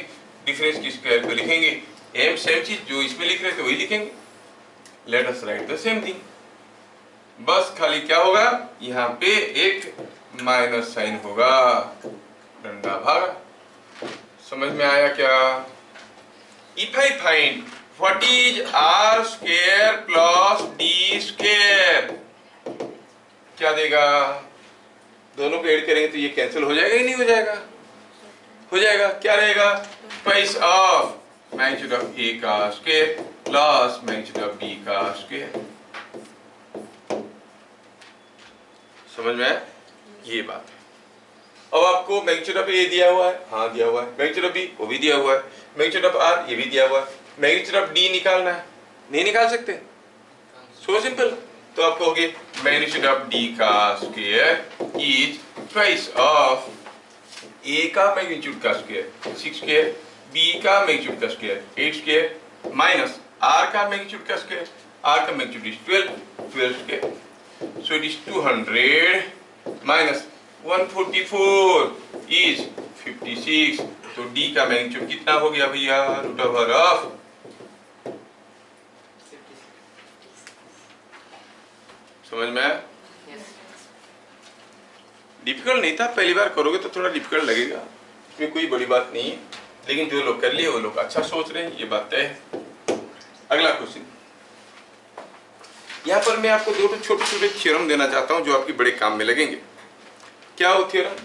डिफरेंस की स्क्वायर को लिखेंगे एम, सेम चीज जो इसमें लिख रहे थे वही लिखेंगे। Let us right the same thing. बस खाली क्या होगा? यहाँ पे एक माइनस साइन होगा, डंडा भागा। समझ में आया क्या? If I find what is R square plus D square, क्या देगा? दोनों को ऐड करेंगे तो ये कैंसिल हो जाएगा ही नहीं हो जाएगा? हो जाएगा। क्या रहेगा? Twice of magnitude of A का square plus magnitude of B का स्क्वायर। समझ में आया? ये बात है। अब आपको मैग्नीट्यूड ऑफ ए दिया हुआ है, हाँ दिया हुआ है। मैग्नीट्यूड ऑफ बी वो भी दिया हुआ है। मैग्नीट्यूड ऑफ आर ये भी दिया हुआ है। मैग्नीट्यूड ऑफ डी निकालना है, नहीं निकाल सकते? So simple. तो आप कहोगे मैग्नीट्यूड ऑफ डी का square is twice of A का मैग्नीट्यूड का स्क्वायर 6 स्क्वायर, बी का मैग्नीट्यूड का स्क्वायर 8 स्क्वायर माइनस आर का मैग्नीट्यूड का स्क्वायर। आर का magnitude is 12 square. So it is 200 minus 144 is 56। तो D का मैग्नीट्यूड कितना हो गया भैया? रूट ओवर ऑफ, समझ में आया? डिफिकल्ट नहीं था, पहली बार करोगे तो थोड़ा डिफिकल्ट लगेगा, इसमें कोई बड़ी बात नहीं है, लेकिन जो लोग कर लिए वो लोग अच्छा सोच रहे हैं, ये बात तय है। अगला क्वेश्चन, यहाँ पर मैं आपको दो छोटे छोटे थ्योरम देना चाहता हूं जो आपके बड़े काम में लगेंगे। क्या हो थ्योरम?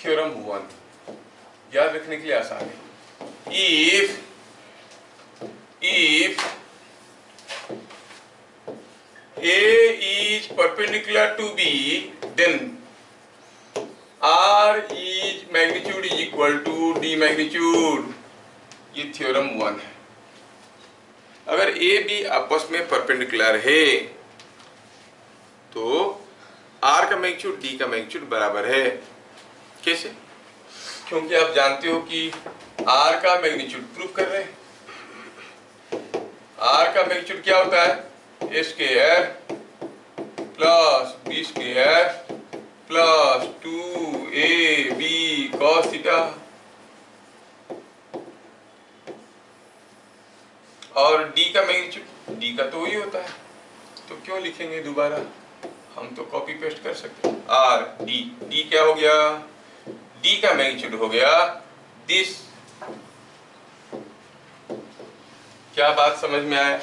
थ्योरम 1 याद रखने के लिए आसान है। If A is perpendicular to B, then R is magnitude is equal to D magnitude। ये थ्योरम 1 है। अगर A B आपस में परपेंडिकुलर है तो R का मैग्नीट्यूड D का मैग्नीट्यूड बराबर है। कैसे? क्योंकि आप जानते हो कि R का मैग्नीट्यूड प्रूव कर रहे हैं। R का मैग्नीट्यूड क्या होता है? A square plus B square plus 2AB cos theta, और D का मैग्नीट्यूड D का तो वही होता है, तो क्यों लिखेंगे दोबारा? हम तो कॉपी पेस्ट कर सकते हैं। R D क्या हो गया? D का मैग्नीट्यूड हो गया दिस। क्या बात समझ में आया?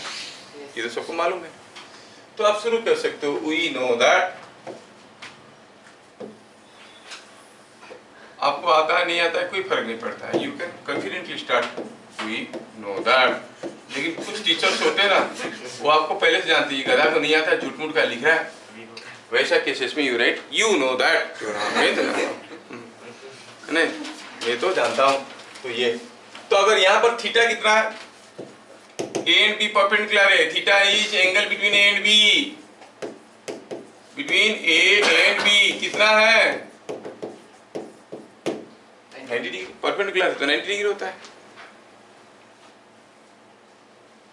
ये तो सबको मालूम है। तो आप शुरू कर सकते हो। We know that. आपको आता है नहीं आता है कोई फर्क नहीं पड़ता है, you can confidently start we know that. लेकिन कुछ टीचर्स होते हैं ना, वो आपको पहले से जानते हैं गधा को नहीं आता, झूठ मूठ का लिख रहा है, वैसा केसेस में you right you know that. नहीं, मैं तो जानता हूं। तो ये तो अगर यहाँ पर थीटा कितना है? A and B परपेंडिकुलर है। Theta is angle between A and B, between A and B कितना है? 90 डिग्री। परपेंडिकुलर है तो 90 डिग्री होता है।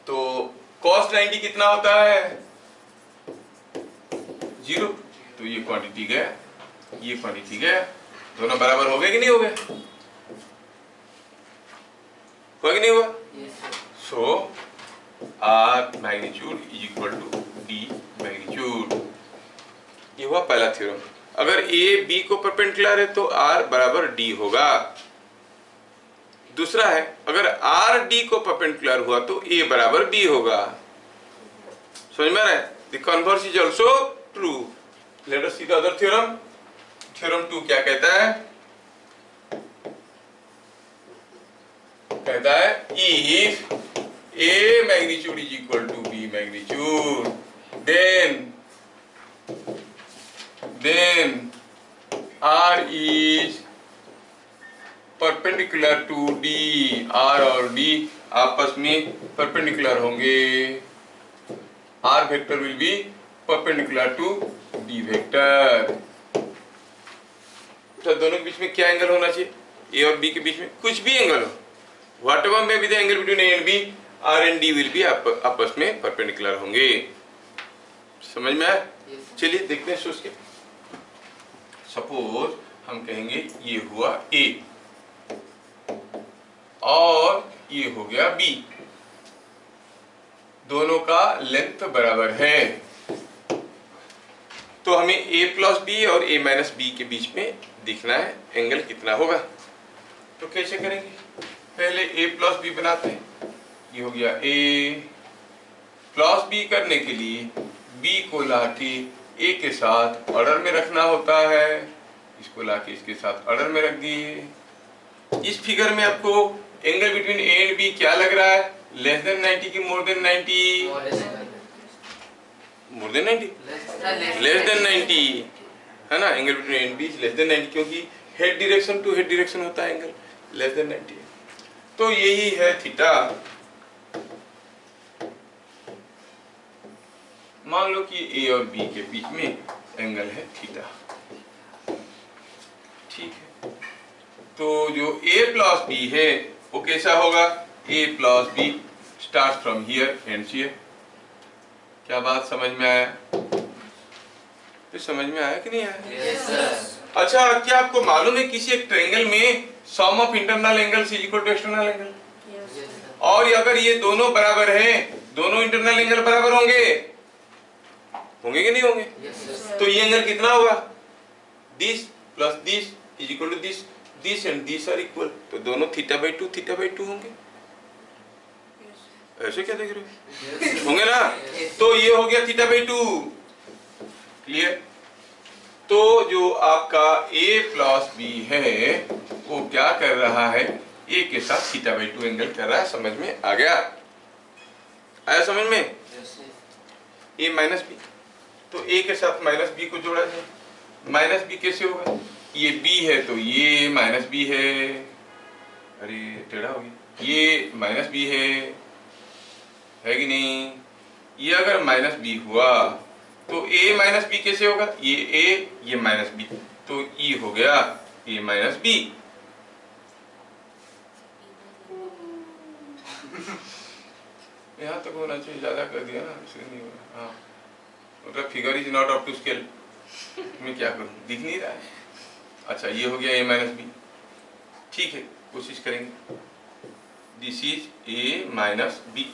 तो cos 90 कितना होता है? 0। तो ये क्वांटिटी गया, ये क्वांटिटी गया, दोनों बराबर हो गए कि नहीं हो गए? हुआ कि नहीं हुआ? So R magnitude is equal to D magnitude. ये हुआ पहला थ्योरम। अगर A B को परपेंडिकुलर है तो R बराबर D होगा। दूसरा है, अगर R D को परपेंडिकुलर हुआ तो A बराबर B होगा। समझ में आ रहा है? The converse is also true. Let us see the other theorem. Theorem 2 क्या कहता है? कहता है if A magnitude is equal to B magnitude, then R is perpendicular to D। R और D आपस में परपेंडिकुलर होंगे। R vector will be perpendicular to D vector। तो दोनों के बीच में क्या एंगल होना चाहिए? A और B के बीच में कुछ भी एंगल हो, whatever may be the angle between A and B, R and D will be आपस में परपेंडिकुलर होंगे। समझ में आया? चलिए देखते हैं सोच के। सपोज हम कहेंगे ये हुआ A और ये हो गया B, दोनों का लेंथ बराबर है, तो हमें A प्लस B और A माइनस B के बीच में देखना है एंगल कितना होगा। तो कैसे करेंगे? पहले A प्लस B बनाते हैं। ये हो गया A प्लस B करने के लिए B को लाके A के साथ ऑर्डर में रखना होता है। इसको लाके इसके साथ ऑर्डर में रख दिए। इस फिगर में आपको angle between A and B क्या लग रहा है? लेस देन 90 की more than 90? More than 90, less than 90 है ना। Angle between A and B less than 90, क्योंकि head direction to head direction होता है एंगल, लेस देन 90। तो यही है थीटा। मान लो कि A और B के बीच में एंगल है थीटा। ठीक है, तो जो A प्लस B है वो कैसा होगा? A plus B start from here ends here. क्या बात समझ में आया? तो समझ में आया कि नहीं आया? yes, sir। अच्छा, क्या आपको मालूम है किसी एक ट्रायंगल में sum of internal angles is equal to external angle? और अगर ये दोनों बराबर हैं, दोनों इंटरनल एंगल बराबर होंगे, होंगे कि नहीं होंगे? तो ये एंगल कितना होगा? This plus this is equal to this, this and this are equal, तो दोनों थीटा बाई टू होंगे। ऐसे क्या देख रहे हो? होंगे ना। तो ये हो गया थीटा बाई 2। क्लियर? तो जो आपका a प्लस बी है वो क्या कर रहा है, a के साथ θ/2 एंगल कर रहा है। समझ में आ गया? आया समझ में? a माइनस बी, तो a के साथ माइनस बी को जोड़ा जाए। माइनस बी कैसे होगा, ये b है तो ये माइनस बी है, अरे टेढ़ा हो गया, ये माइनस बी है कि नहीं? ये अगर माइनस बी हुआ तो a माइनस बी कैसे होगा, ये a ये माइनस बी, तो e हो गया a माइनस बी। यहाँ तक होना चाहिए, ज्यादा कर दिया ना, इसलिए नहीं हो रहा। हाँ मतलब figure is not up to scale, मैं क्या करूँ, दिख नहीं रहा है। अच्छा ये हो गया a माइनस बी, ठीक है कोशिश करेंगे। This is a minus B,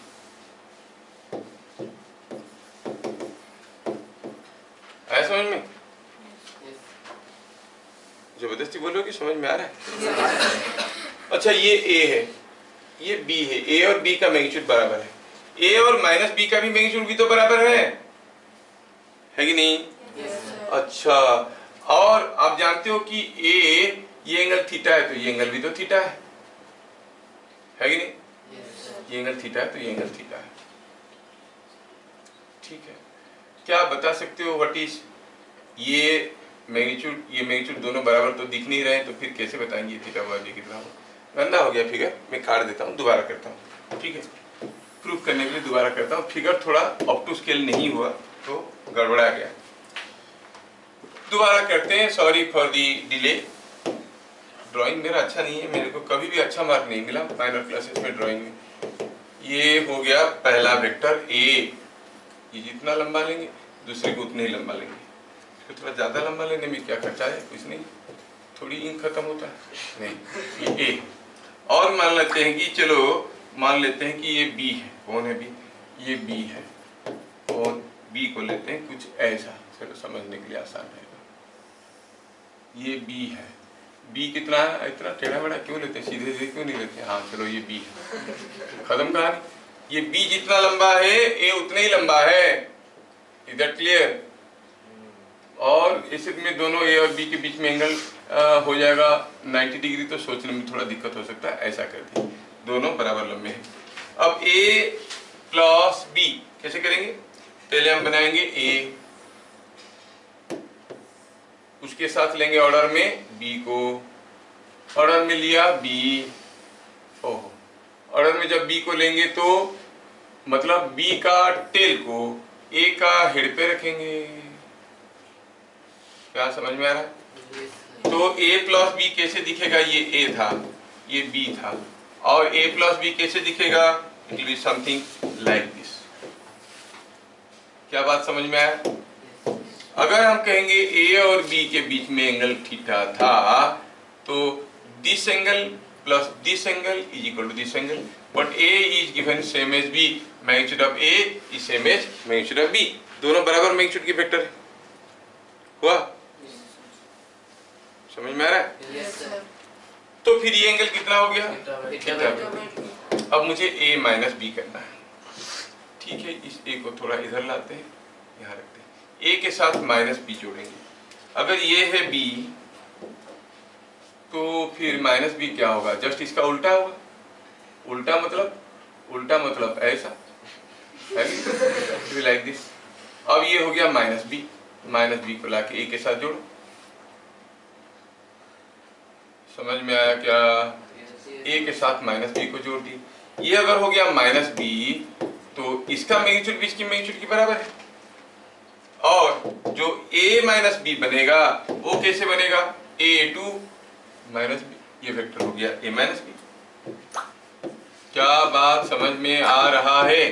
आया समझ में? जबरदस्ती बोलो कि समझ में आ रहा है? अच्छा ये a है, ये b है, a और b का मैग्नीट्यूड बराबर है, a और माइनस b का भी मैग्नीट्यूड भी तो बराबर है कि नहीं? अच्छा, और आप जानते हो कि a ये एंगल थीटा है तो ये एंगल भी तो थीटा है कि नहीं? ये एंगल थीटा है तो ये एंगल थीटा है, ठीक है। क्या आप बता सकते हो व्हाट इज ये मैग्नीट्यूड दोनों बराबर तो दिख नहीं रहे, तो फिर कैसे बताएंगे ये थीटा हुआ ये कितना हुआ? गंदा हो गया फिगर, मैं काट देता हूँ, दोबारा करता हूँ, ठीक है। प्रूफ करने के लिए दोबारा करता हूँ, फिगर थोड़ा अप टू स्केल नहीं हुआ तो गड़बड़ा गया। दोबारा करते हैं, sorry for the delay. Drawing मेरा अच्छा नहीं है, मेरे को कभी भी अच्छा मार्क नहीं मिला माइनर क्लासेस में ड्राइंग में। ये हो गया पहला वेक्टर a, ये जितना लंबा लेंगे दूसरे को उतने ही लंबा लेंगे, तो थोड़ा ज़्यादा लंबा लेने में क्या खर्चा है, कुछ नहीं, थोड़ी इंक खत्म होता है नहीं, ये a। और मान लेते हैं कि चलो मान लेते हैं कि ये b है, कौन है b, ये b है, और b को लेते हैं कुछ ऐसा, चलो समझने के लिए आसान रहेगा। ये b है, b कितना है, इतना टेढ़ा मेढ़ा क्यों लेते हैं, सीधे सीधे क्यों नहीं लेते? हाँ चलो ये b है, खत्म कहानी। ये b जितना लंबा है a उतना ही लंबा है, इज दैट क्लियर? और इस में दोनों a और b के बीच में एंगल हो जाएगा 90 डिग्री, तो सोचने में थोड़ा दिक्कत हो सकता है, ऐसा कर दिए, दोनों बराबर लंबे हैं। अब a प्लस b कैसे करेंगे, पहले हम बनाएंगे a, उसके साथ लेंगे ऑर्डर में b को, ऑर्डर में लिया b, ओहो, ऑर्डर में जब b को लेंगे तो मतलब b का टेल को a का हेड पे रखेंगे। क्या समझ में आ रहा है? तो a प्लस बी कैसे दिखेगा, ये a था ये b था, और a प्लस बी कैसे दिखेगा, it will be something like this. क्या बात समझ में आया? अगर हम कहेंगे a और b के बीच में एंगल थीटा था, तो this angle plus this angle is equal to this angle, but a is given same as b, magnitude of a is same as magnitude of b, दोनों बराबर मैग्नीट्यूड के vector है। हुआ? समझ में आ रहा है? Yes, sir. तो फिर ये एंगल कितना हो गया, थीटा। अब मुझे a माइनस बी करना है, ठीक है। इस a को थोड़ा इधर लाते हैं, यहाँ रखते हैं, a के साथ माइनस बी जोड़ेंगे। अगर ये है b तो फिर माइनस बी क्या होगा, जस्ट इसका उल्टा होगा। उल्टा मतलब ऐसा है, लाइक दिस। अब ये हो गया माइनस बी को लाके a के साथ जोड़ो। समझ में आया क्या? a के साथ माइनस बी को जोड़ दी। ये अगर हो गया माइनस बी तो इसका मैग्नीट्यूड भी इसकी मैग्नीट्यूड के बराबर है, और जो a माइनस बी बनेगा वो कैसे बनेगा, a2 माइनस बी, ये वेक्टर हो गया a माइनस बी। क्या बात समझ में आ रहा है?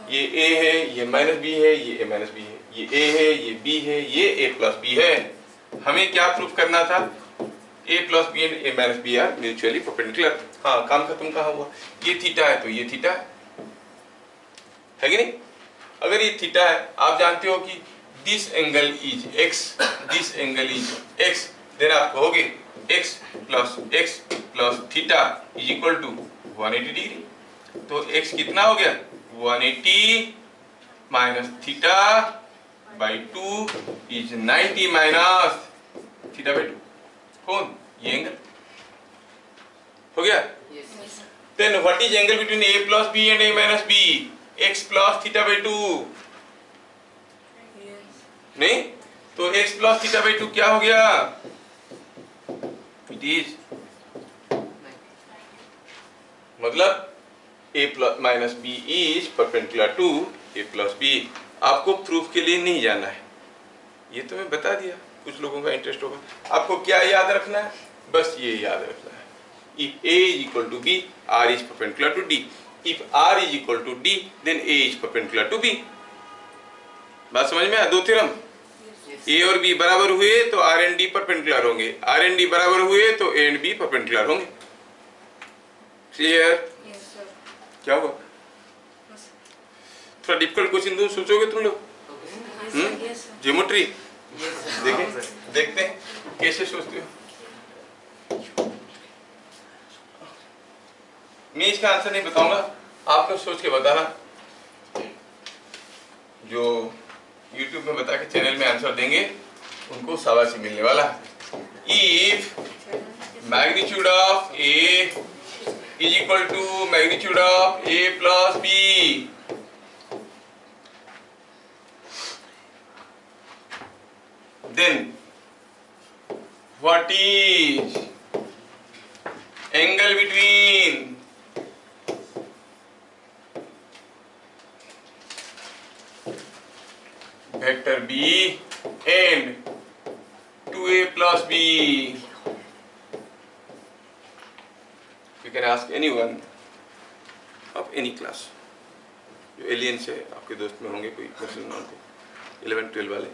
ये a है, ये माइनस बी है, ये a माइनस बी है, ये a है, ये b है, ये a प्लस बी है। हमें क्या प्रूफ करना था, a plus B and a minus B are mutually perpendicular. हाँ, काम खत्म कहाँ हुआ, ये थीटा है तो ये थीटा है कि नहीं? अगर ये थीटा है, आप जानते हो कि this angle is x, this angle is x, then आप कहोगे x plus theta is equal to 180 degree. तो x कितना हो गया, 180 minus theta by 2 is 90 minus theta by 2। कौन? ये एंगल हो गया। Then what is angle between a plus b and a minus b? x plus theta by 2 नहीं तो x प्लस थीटा बाई 2 क्या हो गया? इट इज मतलब a plus minus b is perpendicular to a plus b। आपको proof के लिए नहीं जाना है, ये तो मैं बता दिया। कुछ लोगों का इंटरेस्ट होगा, आपको क्या याद रखना है? बस ये याद रखना है, if a is equal to b, r is perpendicular to d. If r is equal to d, then a is perpendicular to b. बात समझ में आया? दो थ्योरम, a और b बराबर हुए तो r and d परपेंडिकुलर होंगे, r and d बराबर हुए तो a and b परपेंडिकुलर होंगे। क्लियर? क्या हुआ? थोड़ा डिफिकल्ट क्वेश्चन तुम सोचोगे तुम लोग? ज्योमेट्री देखें, देखते हैं कैसे सोचते हो। मैं इसका आंसर नहीं बताऊंगा, आप लोग सोच के बताना। जो YouTube में बता के चैनल में आंसर देंगे उनको शाबाशी मिलने वाला है। If magnitude of A is equal to magnitude of A plus B, then what is angle between vector B and 2A plus B? You can ask anyone of any class. जो alien से आपके दोस्त में होंगे कोई मुसलमान को 11-12 वाले,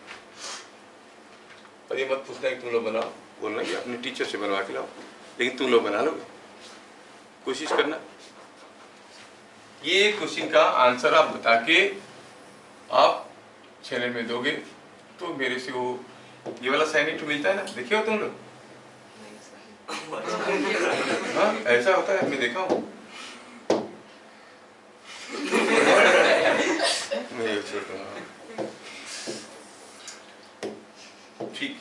और ये मत पूछना कि तुम लोग बनाओ, बोलना कि अपने टीचर से बनवा के लाओ, लेकिन तुम लोग बना लोगे, कोशिश करना। ये क्वेश्चन का आंसर आप बता के आप चैनल में दोगे तो मेरे से वो ये वाला साइन मिलता है ना, देखे हो तुम लोग? हाँ ऐसा होता है, मैं देखा हूँ। ठीक,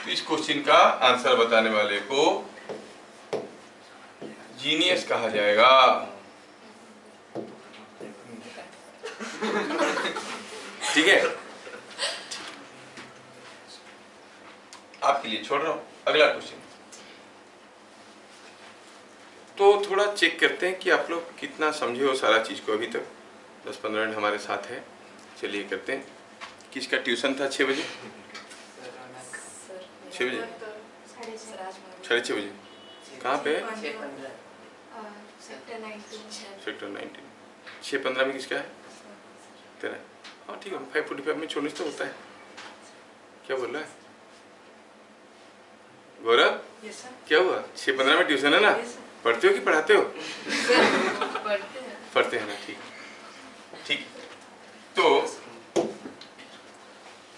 तो इस क्वेश्चन का आंसर बताने वाले को जीनियस कहा जाएगा। ठीक है, आपके लिए छोड़ रहा हूं। अगला क्वेश्चन, तो थोड़ा चेक करते हैं कि आप लोग कितना समझे हो सारा चीज को। अभी तक 10-15 मिनट हमारे साथ है, चलिए करते हैं। किसका ट्यूशन था 6 बजे? 6 बजे, 6:30 बजे। कहाँ पे? सेक्टर 19। 6:15 में किसका है? तेरा। हाँ ठीक है, 5:45 में छोड़ने से तो होता है। क्या बोल रहा है गौरव? क्या हुआ? 6:15 में ट्यूशन है ना? पढ़ते हो कि पढ़ाते हो? पढ़ते हैं ना, ठीक ठीक। तो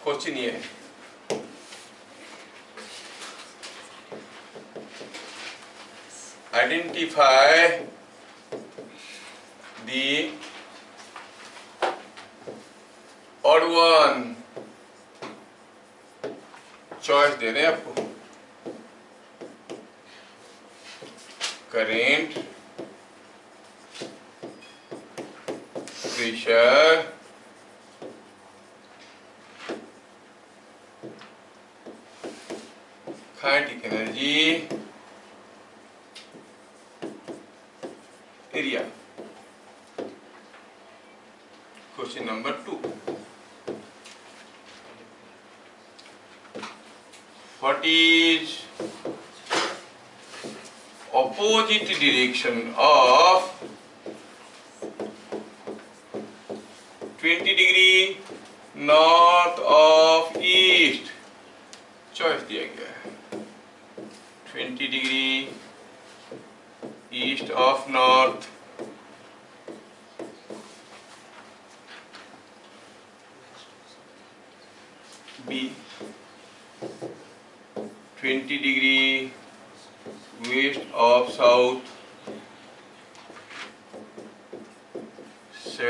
क्वेश्चन ये है, identify the odd one. Choice दे रहे हैं आपको, current, pressure, kinetic energy, area. Question number 2, what is opposite direction of 20 degree north of east? Choice दिया गया है 20 degree east of north, B 20 degree west of south,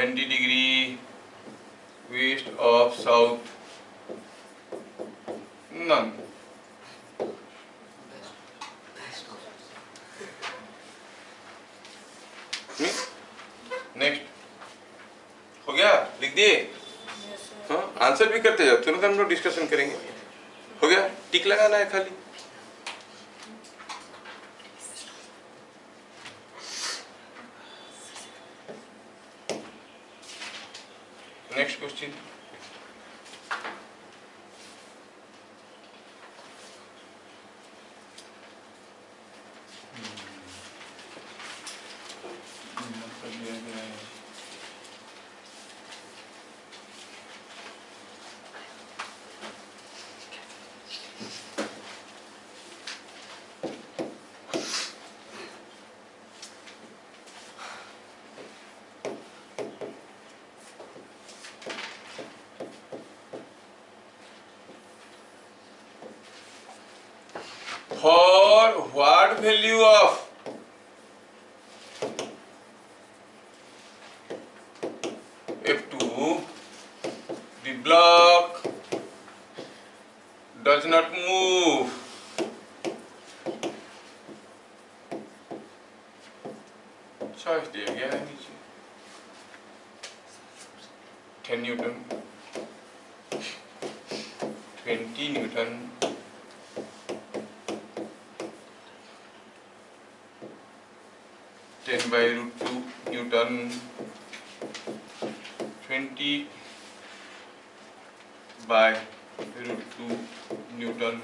20 degree west of south, none. Next हो गया, लिख दिए? हाँ, answer भी करते जाओ, तुरंत हम लोग डिस्कशन करेंगे। हो गया, टिक लगाना है खाली। Next question. For what value of F2 the block does not move? Choice दिया गया है नीचे। 10 Newton, 20 Newton, 10 by root 2 Newton, 20 by root 2 Newton।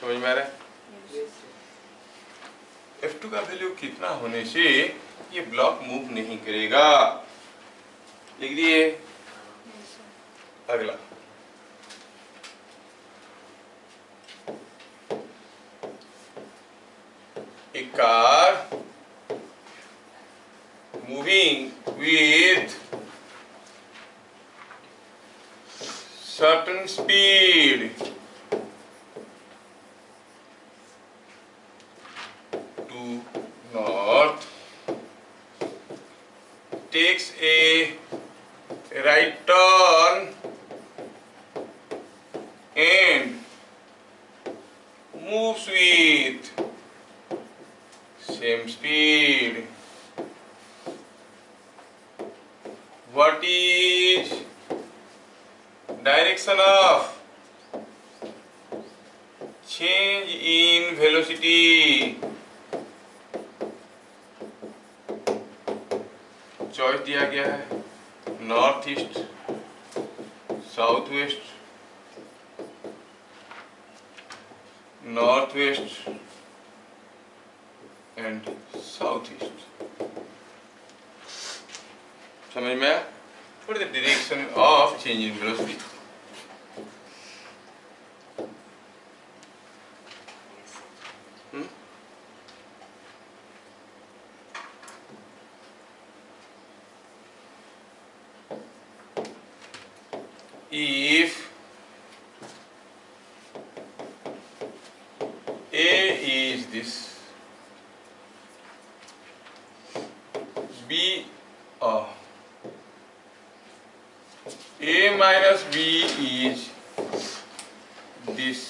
समझ में आ रहा है? F2 का वैल्यू कितना होने से ये ब्लॉक मूव नहीं करेगा? लिख दिए? अगला a car moving with certain speed to north takes a right turn and moves with same speed. What is direction of change in velocity? Choice दिया गया है north east, south west, north west and south east. समझ में आया? What is the direction of change in velocity? If A is this, B A minus B is this,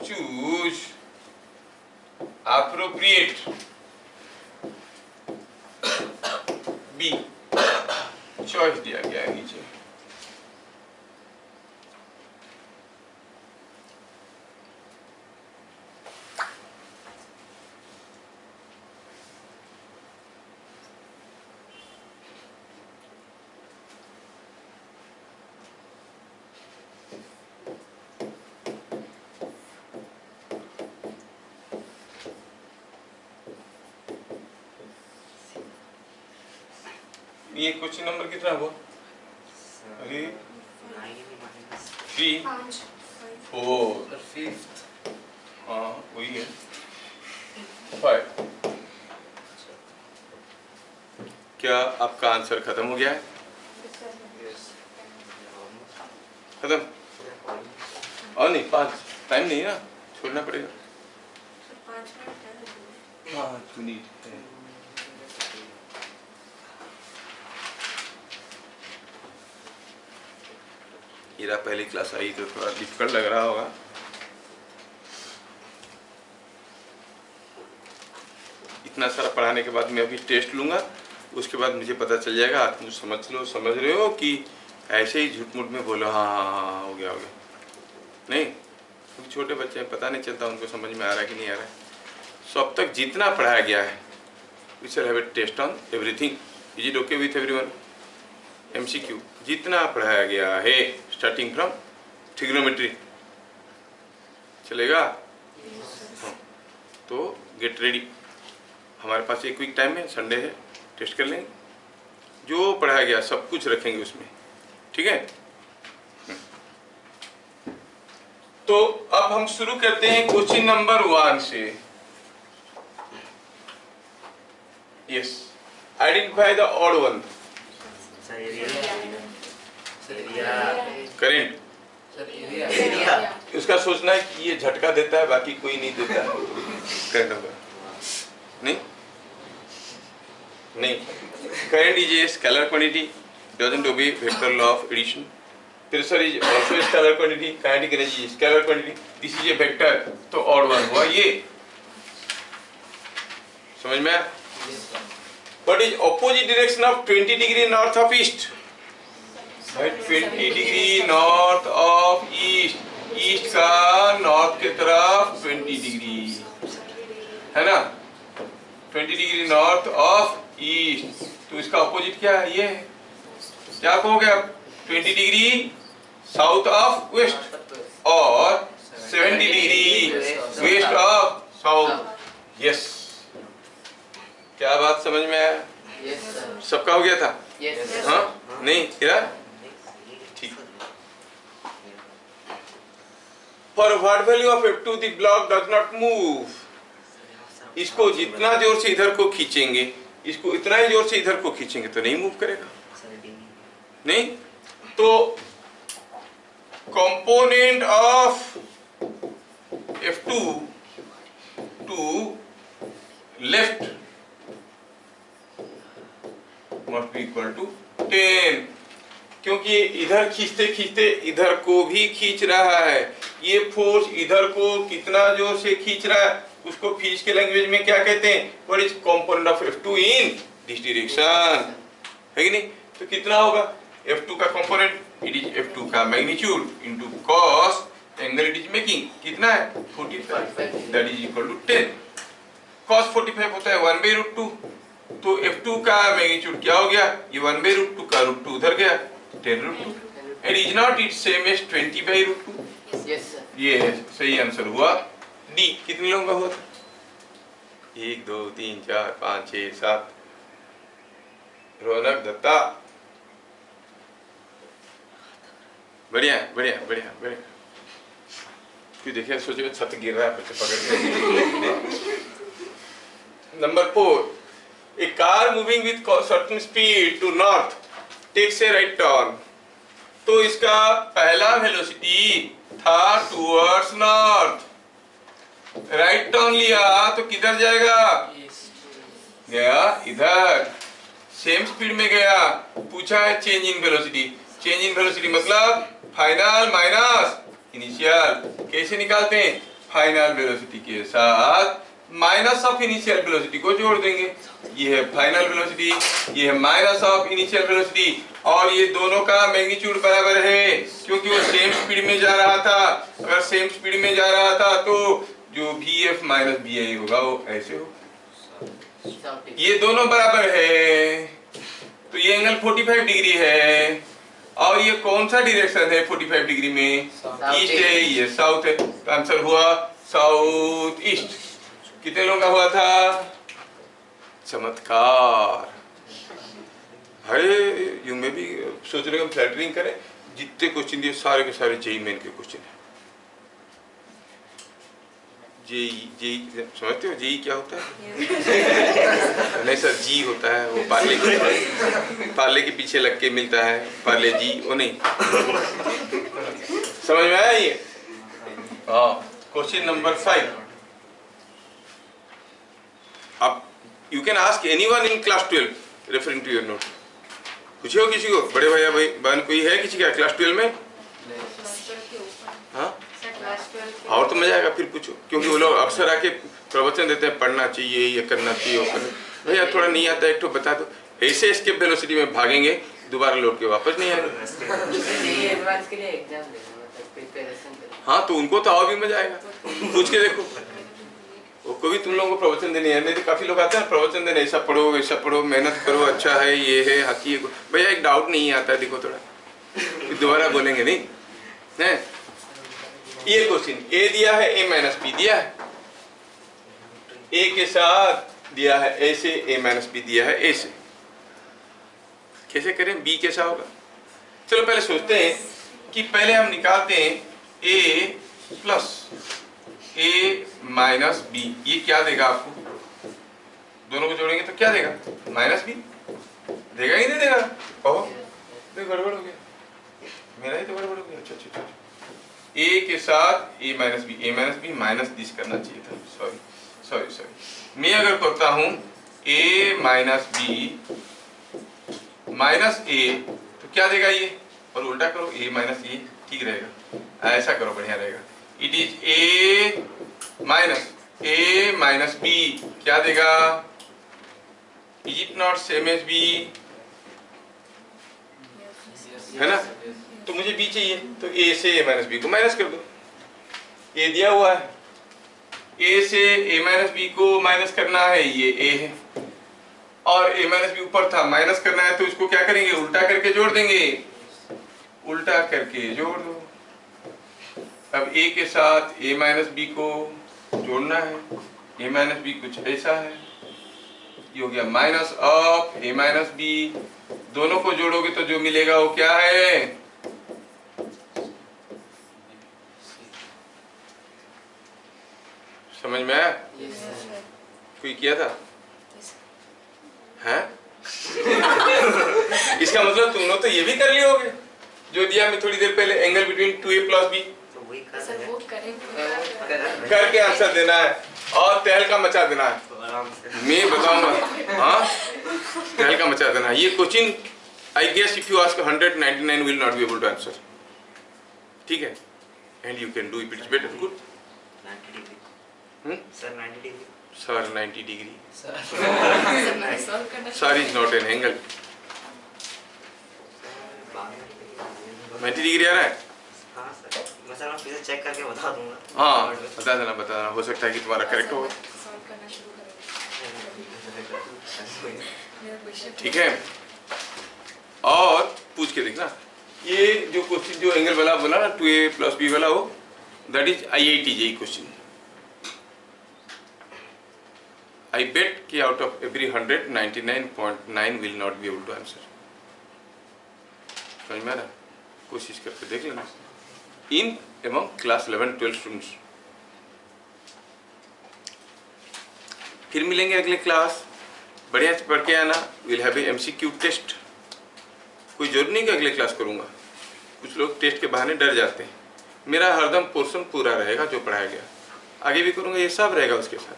choose appropriate B। Choice दिया गया है नीचे। ये question number कितना हुआ? अरे 3 4 5, हाँ वही है 5। क्या आपका आंसर खत्म हो गया है? खत्म? और नहीं, 5 टाइम नहीं ना, छोड़ना पड़ेगा। 5 मिनट है। मेरा पहली क्लास आई तो थोड़ा डिफिकल्ट लग रहा होगा। इतना सारा पढ़ाने के बाद मैं अभी टेस्ट लूँगा, उसके बाद मुझे पता चल जाएगा। आप मुझे समझ रहे हो कि ऐसे ही झूठ मूठ में बोलो हाँ हाँ हाँ हाँ हो गया नहीं, क्योंकि छोटे बच्चे हैं, पता नहीं चलता उनको समझ में आ रहा है कि नहीं आ रहा है। सो अब तक जितना पढ़ाया गया है we shall have a test on everything. Is it okay with everyone? MCQ जितना पढ़ाया गया है स्टार्टिंग फ्रॉम ट्रिग्नोमेट्री चलेगा? हाँ। तो गेट रेडी। हमारे पास एक वीक टाइम है, संडे है, टेस्ट कर लेंगे। जो पढ़ाया गया सब कुछ रखेंगे उसमें, ठीक है? तो अब हम शुरू करते हैं क्वेश्चन नंबर 1 से। Yes, identify the odd one. Current. उसका सोचना है कि ये झटका देता है, बाकी कोई नहीं देता है। करंट होगा नहीं। Current is a scalar quantity, doesn't obey vector law of addition. Pressure is also a scalar quantity, kinetic energy is scalar quantity. This is a vector, तो odd one हुआ ये। समझ में आया? What is opposite direction of 20 degree north of east? 20 degree north of east. East का north की तरफ 20 degree है ना? 20 डिग्री नॉर्थ ऑफ ईस्ट, तो इसका अपोजिट क्या है? ये क्या कहोगे आप? 20 डिग्री साउथ ऑफ वेस्ट और 70 degree west of south. Yes, क्या बात समझ में आया? सबका हो गया था? हाँ नहीं क्या? ठीक। For what value of F2 the block does not move. इसको जितना जोर से इधर को खींचेंगे, इसको इतना ही जोर से इधर को खींचेंगे तो नहीं मूव करेगा। नहीं तो component of F2 to left must be equal to 10, क्योंकि इधर खींचते खींचते इधर को भी खींच रहा है। ये फोर्स इधर को कितना जोर से खींच रहा है उसको फिजिक्स के लैंग्वेज में क्या कहते हैं? What is component of F2 in this direction, है कि नहीं? तो कितना होगा F2 का कंपोनेंट? इट इज F2 का magnitude into cos angle it is making, कितना है? 45, that is equal to 10। cos 45 होता है 1/√2, तो F2 का मैग्नीट्यूड क्या हो गया? ये 1/√2 का √2 उधर गया, 10√2, and is not it same as 20/√2? Yes sir. ये सही आंसर हुआ डी। कितने लोगों का हुआ था? 1 2 3 4 5 6 7। रौनक दत्ता, बढ़िया बढ़िया बढ़िया बढ़िया। क्यों देखिए, सोचो छत गिर रहा है, बच्चे पकड़ के। Number 4, a car moving with certain speed to north takes a right turn. तो इसका पहला वेलोसिटी था टुवर्ड्स नॉर्थ, राइट टर्न लिया तो किधर जाएगा? गया इधर, सेम स्पीड में गया। पूछा है change in velocity. Change in velocity मतलब फाइनल माइनस इनिशियल। कैसे निकालते हैं? फाइनल वेलोसिटी के साथ माइनस ऑफ इनिशियल वेलोसिटी को जोड़ देंगे। ये है फाइनल वेलोसिटी, ये है माइनस ऑफ इनिशियल वेलोसिटी, और ये दोनों का मैग्नीट्यूड बराबर है क्योंकि वो सेम स्पीड में जा रहा था। अगर सेम स्पीड में जा रहा था तो जो VF माइनस VI होगा वो ऐसे होगा। ये दोनों बराबर है, तो ये एंगल 45 डिग्री है। और ये कौन सा डायरेक्शन है 45 डिग्री में? ईस्ट है, ये साउथ है। तो आंसर हुआ साउथ ईस्ट। कितने लोगों का हुआ था? चमत्कार। अरे यू में भी सोच रहे हो फ्लैटरिंग करें। जितने क्वेश्चन दिए सारे के सारे जेई मेन के क्वेश्चन है। जेई समझते हो जेई क्या होता है? नहीं सर, जी होता है वो पार्ले के पीछे लग के मिलता है, पार्ले जी वो नहीं। समझ में आया ये? हाँ। क्वेश्चन नंबर 5, आप you can ask anyone in class 12 referring to your note. पूछे हो किसी को, बड़े भैया भाई बहन कोई है किसी का क्लास 12 में? हाँ, और तो मजा आएगा, फिर पूछो, क्योंकि वो लोग अक्सर आके प्रवचन देते हैं पढ़ना चाहिए, ये करना चाहिए, वो करना। भैया थोड़ा नहीं आता एक तो बता दो, ऐसे एस्केप वेलोसिटी में भागेंगे, दोबारा लौट के वापस नहीं आएंगे। हाँ तो उनको तो और भी मजा आएगा, पूछ के देखो। वो कोई तुम लोगों को प्रवचन देने है, नहीं तो काफी लोग आते हैं प्रवचन देने, ऐसा पढ़ो वैसा पढ़ो, मेहनत करो, अच्छा है, ये है, हाथी है। भैया एक डाउट नहीं आता है, देखो थोड़ा, दोबारा बोलेंगे नहीं है। ये क्वेश्चन ए दिया है, ए माइनस बी दिया है, ए के साथ दिया है ए से, ए माइनस बी दिया है ए से। कैसे करें, बी कैसा होगा? चलो पहले सोचते हैं कि पहले हम निकालते हैं ए प्लस ए माइनस बी, ये क्या देगा आपको? दोनों को जोड़ेंगे तो क्या देगा? माइनस बी देगा ही नहीं देगा? कहो तो गड़बड़ हो गया, मेरा ही तो गड़बड़ हो गया। अच्छा अच्छा अच्छा, ए के साथ ए माइनस बी माइनस दिस करना चाहिए था, सॉरी सॉरी सॉरी। मैं अगर करता हूं ए माइनस बी माइनस ए तो क्या देगा ये, और उल्टा करो ए माइनस ए, ठीक रहेगा, ऐसा करो बढ़िया रहेगा। It is A minus B, क्या देगा? Is it not same as B, है ना? तो मुझे बी चाहिए, तो ए से ए माइनस बी को माइनस कर दो। ए दिया हुआ है, ए से ए माइनस बी को माइनस करना है, ये ए है, और ए माइनस बी ऊपर था, माइनस करना है तो इसको क्या करेंगे? उल्टा करके जोड़ देंगे, उल्टा करके जोड़ दो। अब ए के साथ ए माइनस बी को जोड़ना है, ए माइनस बी कुछ ऐसा है, ये हो गया minus of A minus B. दोनों को जोड़ोगे तो जो मिलेगा वो क्या है? समझ में आया? कोई किया था है? इसका मतलब तुम लोग तो ये भी कर लिए होगे जो दिया मैं थोड़ी देर पहले, angle between 2a plus b, करके आंसर देना है और तहलका मचा देना है। मैं बताऊंगा, हाँ तहलका मचा देना है। ये question I guess if you ask 199 will not be able to answer, ठीक है? And you can do it, it's better, good. 90 degree sir, 90 degree sir, 90 degree sir is not an angle. 90 degree आ रहा है? हाँ sir, मैं sir फिर से check करके बता दूंगा। हाँ बता देना, हो सकता है कि तुम्हारा करेक्ट हो, ठीक है? और पूछ के देखना, ये जो क्वेश्चन जो एंगल वाला बोला ना 2a प्लस b वाला, वो that is IIT JEE question. I bet कि out of every 100, 99.9 will not be able to answer। समझ में आ रहा? कोशिश करके देख लेना इन एमंग क्लास 11-12 स्टूडेंट्स। फिर मिलेंगे अगले क्लास, बढ़िया से पढ़ के आना। Will have a MCQ test. कोई जरूरी नहीं कि अगले क्लास करूँगा, कुछ लोग टेस्ट के बहाने डर जाते हैं। मेरा हरदम पोर्शन पूरा रहेगा जो पढ़ाया गया, आगे भी करूँगा, ये सब रहेगा उसके साथ,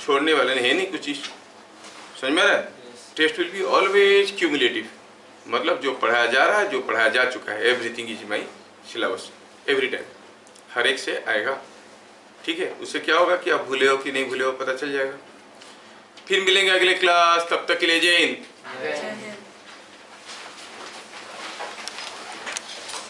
छोड़ने वाले नहीं है नहीं कुछ चीज़। समझ में आ रहा है? Test will be always cumulative, मतलब जो पढ़ाया जा रहा है, जो पढ़ाया जा चुका है, everything is my syllabus every time, हर एक से आएगा, ठीक है? उससे क्या होगा कि आप भूले हो कि नहीं भूले हो पता चल जाएगा। फिर मिलेंगे अगले क्लास, तब तक के लिए जय हिंद।